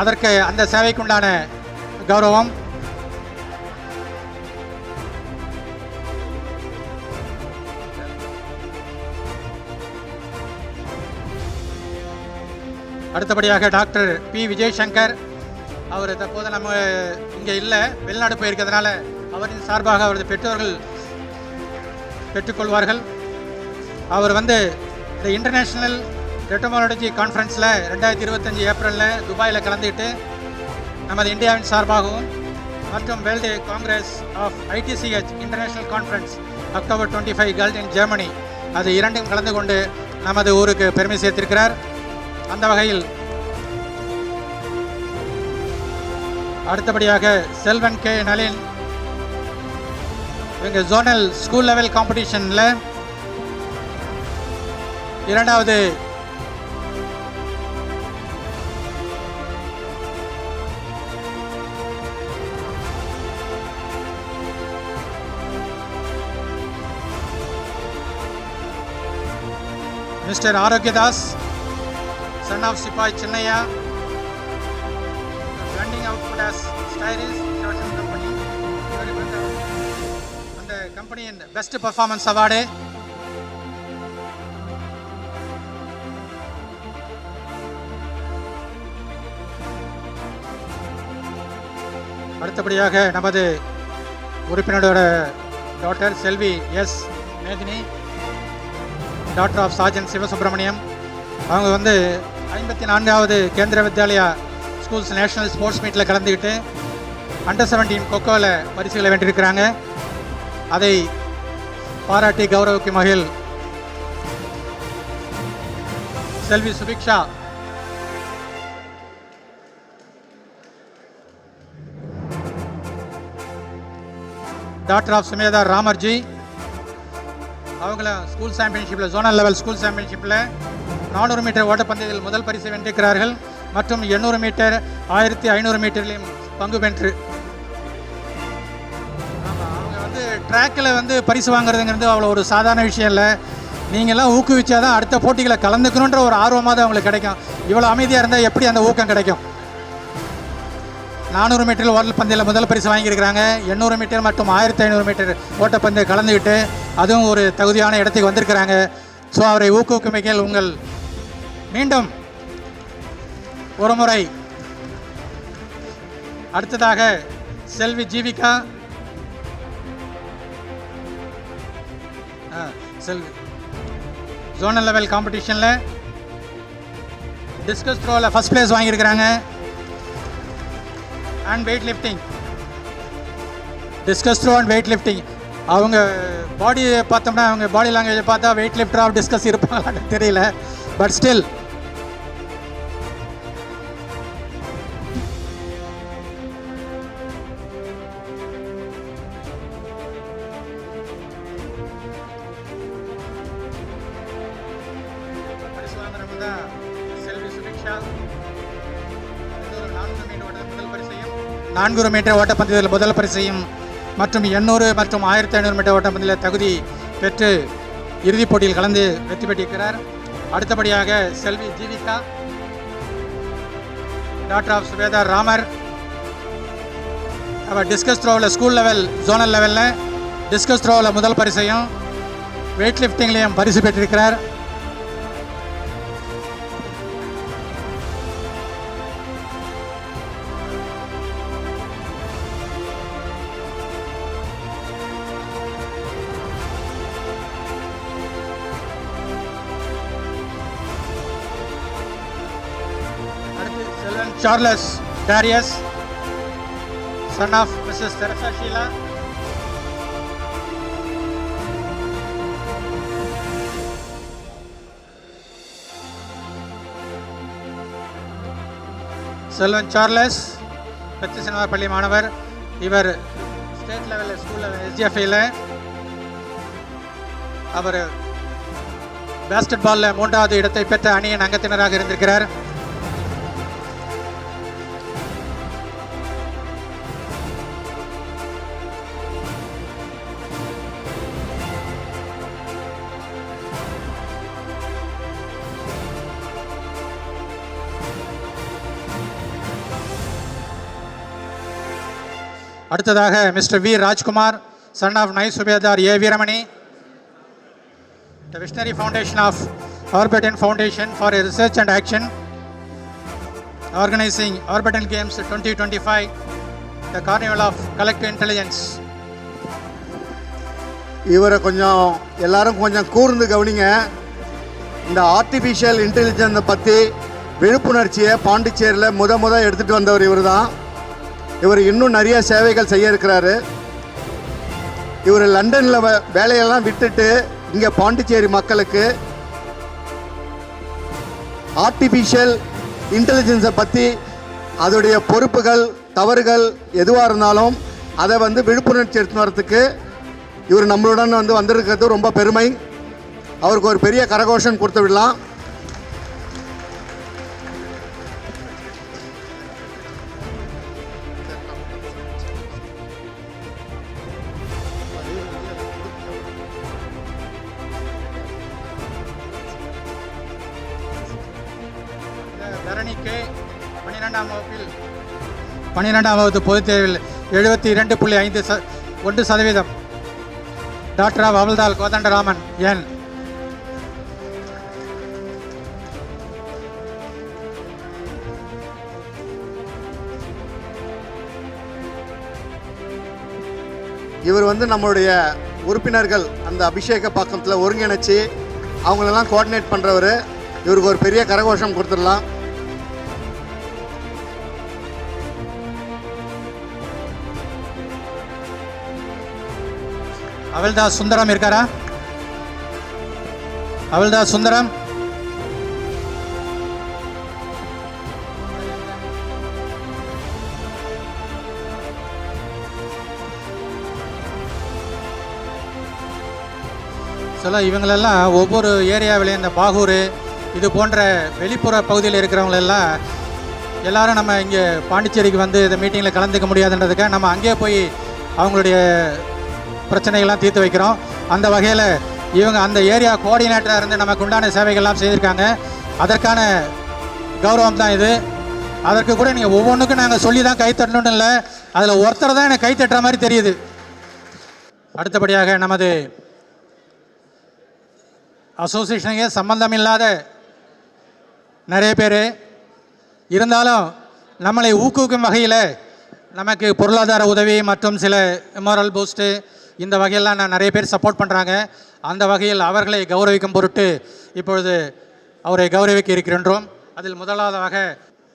அதற்கு அந்த சேவைக்குண்டான கௌரவம். அடுத்தபடியாக டாக்டர் பி விஜய்சங்கர், அவர் தற்போது நம்ம இங்கே இல்லை, வெளிநாடு போயிருக்கிறதுனால அவரின் சார்பாக அவரது பெற்றோர்கள் பெற்றுக்கொள்வார்கள். அவர் வந்து இந்த இன்டர்நேஷ்னல் ரெட்டமாலஜி கான்ஃபரன்ஸில் 2025 ஏப்ரலில் துபாயில் கலந்துக்கிட்டு நமது இந்தியாவின் சார்பாகவும் மற்றும் world congress of ITCH international conference October 25 held in Germany அது இரண்டும் கலந்து கொண்டு நமது ஊருக்கு பெருமை சேர்த்திருக்கிறார். அந்த வகையில் அடுத்தபடியாக செல்வன் கே நளின் இவங்க ஜோனல் ஸ்கூல் லெவல் காம்படிஷனில் இரண்டாவது மிஸ்டர் ஆரோக்கியதாஸ் சன் ஆஃப் சிப்பாய் சின்னையா பிளண்டிங் அவுட்புட் ஆஸ் ஸ்டைரிஸ் ப்ரொடக்ஷன் கம்பெனி இவருக்கு வந்து அந்த கம்பெனியின் பெஸ்ட் பர்ஃபார்மன்ஸ் அவார்டு. அடுத்தபடியாக நமது உறுப்பினரோட டாக்டர் செல்வி S Medhini daughter of sergeant Sivasubramaniam அவங்க வந்து 54வது கேந்திர வித்யாலயா ஸ்கூல்ஸ் நேஷனல் ஸ்போர்ட்ஸ் மீட்டில் கலந்துக்கிட்டு அண்டர் 17 கொக்கோவில் பரிசுகளை வென்றிருக்கிறாங்க. அதை பாராட்டி கௌரவிக்கும் வகையில் செல்வி சுபிக்ஷா டாக்டர் ஆஃப் சுமேதா ராமர்ஜி அவங்கள ஸ்கூல் சாம்பியன்ஷிப்பில் ஜோனல் லெவல் ஸ்கூல் சாம்பியன்ஷிப்பில் 400 மீட்டர் ஓட்டப்பந்தயத்தில் முதல் பரிசை வென்றிருக்கிறார்கள் மற்றும் 800 மீட்டர் 1500 மீட்டர்லையும் பங்கு பெற்று அவங்க வந்து ட்ராக்கில் வந்து பரிசு வாங்குறதுங்கிறது அவ்வளோ ஒரு சாதாரண விஷயம் இல்லை. நீங்கள்லாம் ஊக்குவிச்சா தான் அடுத்த போட்டிகளை கலந்துக்கணுன்ற ஒரு ஆர்வமாக தான் அவங்களுக்கு கிடைக்கும். இவ்வளோ அமைதியாக இருந்தால் எப்படி அந்த ஊக்கம் கிடைக்கும்? 400 மீட்டர் ஓட்டப்பந்தயில் முதல் பரிசு வாங்கியிருக்கிறாங்க. 800 மீட்டர் மற்றும் 1500 மீட்டர் ஓட்டப்பந்தயம் கலந்துக்கிட்டு அதுவும் ஒரு தகுதியான இடத்துக்கு வந்திருக்கிறாங்க. ஸோ அவரை ஊக்குவிக்கும் வகையில் உங்கள் மீண்டும் ஒரு முறை அடுத்ததாக செல்வி ஜீவிகா செல்வி ஜோனல் லெவல் காம்படிஷனில் டிஸ்கஸ் த்ரோவில் ஃபஸ்ட் பிளேஸ் வாங்கியிருக்கிறாங்க. And weightlifting discus throw and weightlifting அவங்க பாடியை பார்த்தோம்னா அவங்க பாடி லாங்குவேஜை பார்த்தா வெயிட் லிஃப்டராக டிஸ்கஸ் இருப்பாங்களான்னு தெரியல. பட் ஸ்டில் செல்வி சுபிக்ஷா 400 மீட்டர் ஓட்டப்பந்தயத்தில் முதல் பரிசையும் மற்றும் 800 மற்றும் 1500 மீட்டர் ஓட்டப்பந்தயத்தில் தகுதி பெற்று இறுதிப் போட்டியில் கலந்து வெற்றி பெற்றிருக்கிறார். அடுத்தபடியாக செல்வி ஜீவிகா டாக்டர் ஆஃப் சுவேதா ராமர் அவர் டிஸ்கஸ் த்ரோவில் ஸ்கூல் லெவல் ஜோனல் லெவலில் டிஸ்கஸ் த்ரோவில் முதல் பரிசையும் வெயிட் லிஃப்டிங்லேயும் பரிசு பெற்றிருக்கிறார். Charles Darius, son of Mrs. Teresa Sheila. செல்வன் சார்லஸ் பெத்திசனவார் பள்ளி மாணவர். இவர் ஸ்டேட் லெவலில் ஸ்கூல் லெவல் SGFயில் அவர் பேஸ்கெட் பாலில் 3வது இடத்தை பெற்ற அணியின் அங்கத்தினராக இருந்திருக்கிறார். அடுத்ததாக mister V Rajkumar son of naib subedar A Veeramani the Visionary Foundation of Orbital Foundation for Research and Action organizing Orbital Games 2025 the Carnival of Collective Intelligence. இவரை கொஞ்சம் எல்லாரும் கொஞ்சம் கூர்ந்து கவனிங்க. இந்த ஆர்டிஃபிஷியல் இன்டெலிஜென்ஸை பற்றி விழிப்புணர்ச்சியை பாண்டிச்சேரியில் முத எடுத்துகிட்டு வந்தவர் இவர் தான். இவர் இன்னும் நிறைய சேவைகள் செய்ய இருக்கிறாரு. இவர் லண்டனில் வேலையெல்லாம் விட்டுட்டு இங்கே பாண்டிச்சேரி மக்களுக்கு ஆர்டிஃபிஷியல் இன்டெலிஜென்ஸை பற்றி அதோடைய பொறுப்புகள் தவறுகள் எதுவாக இருந்தாலும் அதை விழிப்புணர்ச்சி எடுத்து வரத்துக்கு இவர் நம்மளுடன் வந்திருக்கிறது ரொம்ப பெருமை. அவருக்கு ஒரு பெரிய கரகோஷம் கொடுத்து விடலாம். தரணிக்கு 12ஆம் வகுப்பு பொதுத் தேர்வில் 72.51%. டாக்டர் ஆஃப் அவல்தால் கோதண்டராமன் என். இவர் நம்மளுடைய உறுப்பினர்கள் அந்த அபிஷேக பக்கத்தில் ஒருங்கிணைச்சி அவங்களெல்லாம் கோஆர்டினேட் பண்ணுறவர். இவருக்கு ஒரு பெரிய கரகோஷம் கொடுத்துடலாம். அவல்தாஸ் சுந்தரம் இருக்காரா? அவல்தாஸ் சுந்தரம். சில இவங்களெல்லாம் ஒவ்வொரு ஏரியாவிலையும் இந்த பாகூர் இது போன்ற வெளிப்புற பகுதியில் இருக்கிறவங்களெல்லாம் எல்லாரும் நம்ம இங்கே பாண்டிச்சேரிக்கு இந்த மீட்டிங்கில் கலந்துக்க முடியாதுன்றதுக்காக நம்ம அங்கேயே போய் அவங்களுடைய பிரச்சனைகள்லாம் தீர்த்து வைக்கிறோம். அந்த வகையில் இவங்க அந்த ஏரியா கோஆர்டினேட்டராக இருந்து நமக்கு உண்டான சேவைகள்லாம் செய்திருக்காங்க. அதற்கான கௌரவம் தான் இது. அதற்கு கூட நீங்கள் ஒவ்வொன்றுக்கும் நாங்கள் சொல்லி தான் கைத்தட்டணும்னு இல்லை, அதில் ஒருத்தர் தான் எனக்கு கைத்தட்டுற மாதிரி தெரியுது. அடுத்தபடியாக நமது அசோசியேஷனுக்கு சம்பந்தம் இல்லாத நிறைய பேர் இருந்தாலும் நம்மளை ஊக்குவிக்கும் வகையில் நமக்கு பொருளாதார உதவி மற்றும் சில மோரல் பூஸ்ட்டு இந்த வகையெல்லாம் நிறைய பேர் சப்போர்ட் பண்ணுறாங்க. அந்த வகையில் அவர்களை கௌரவிக்கும் பொருட்டு இப்பொழுது அவரை கௌரவிக்க இருக்கின்றோம். அதில் முதலாவதாக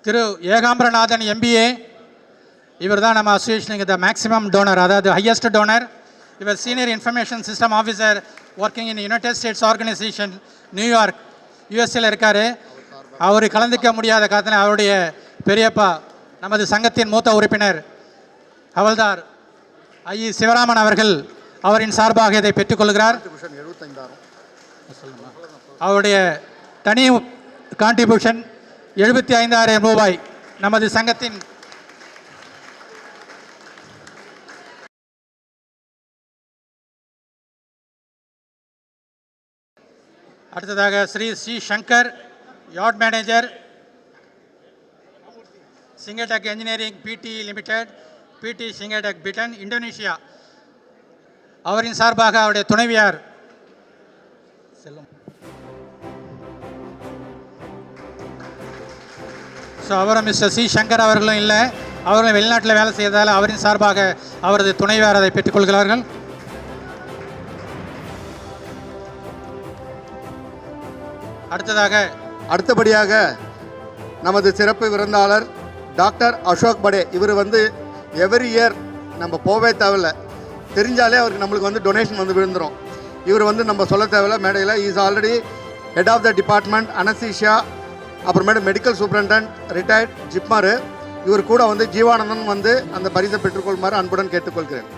திரு ஏகாம்பரநாதன் MBA. இவர் தான் நம்ம அசோசியேஷனுக்கு த மேக்ஸிமம் டோனர், அதாவது ஹையஸ்ட் டோனர். இவர் senior information system officer working in United states organisation New York USA இருக்கார். அவர் கலந்துக்க முடியாத காரணத்தில் அவருடைய பெரியப்பா நமது சங்கத்தின் மூத்த உறுப்பினர் ஹவல்தார் ஐ சிவராமன் அவர்கள் அவரின் சார்பாக இதை பெற்றுக்கொள்கிறார். அவருடைய தனி கான்ட்ரிபியூஷன் 75,000 ரூபாய் நமது சங்கத்தின். அடுத்ததாக ஸ்ரீ சங்கர், யார்ட் மேனேஜர், சிங்கடெக் என்ஜினியரிங் PT லிமிடெட், PT சிங்கடெக் பிட்டன், இந்தோனேஷியா. அவரின் சார்பாக அவருடைய துணைவியார் செல்லும். ஸோ அவரும் மிஸ்டர் சங்கர் அவர்களும் இல்லை, அவர்களும் வெளிநாட்டில் வேலை செய்ததால் அவரின் சார்பாக அவரது துணைவியார் அதை பெற்றுக்கொள்கிறார்கள். அடுத்தபடியாக நமது சிறப்பு விருந்தாளர் டாக்டர் அசோக் படே. இவர் எவ்ரி இயர் நம்ம போவே தேவையில்லை, தெரிஞ்சாலே அவருக்கு நம்மளுக்கு டொனேஷன் விழுந்துடும். இவர் நம்ம சொல்ல தேவையில்லை மேடையில். Is already head of the department anaesthesia, அப்புறமேட்டு மெடிக்கல் சூப்பரண்டன்ட் ரிட்டையர்ட் ஜிப்மர். இவர் கூட ஜீவானந்தன் அந்த பரிசை பெற்றுக்கொள்ளுமாறு அன்புடன் கேட்டுக்கொள்கிறேன்.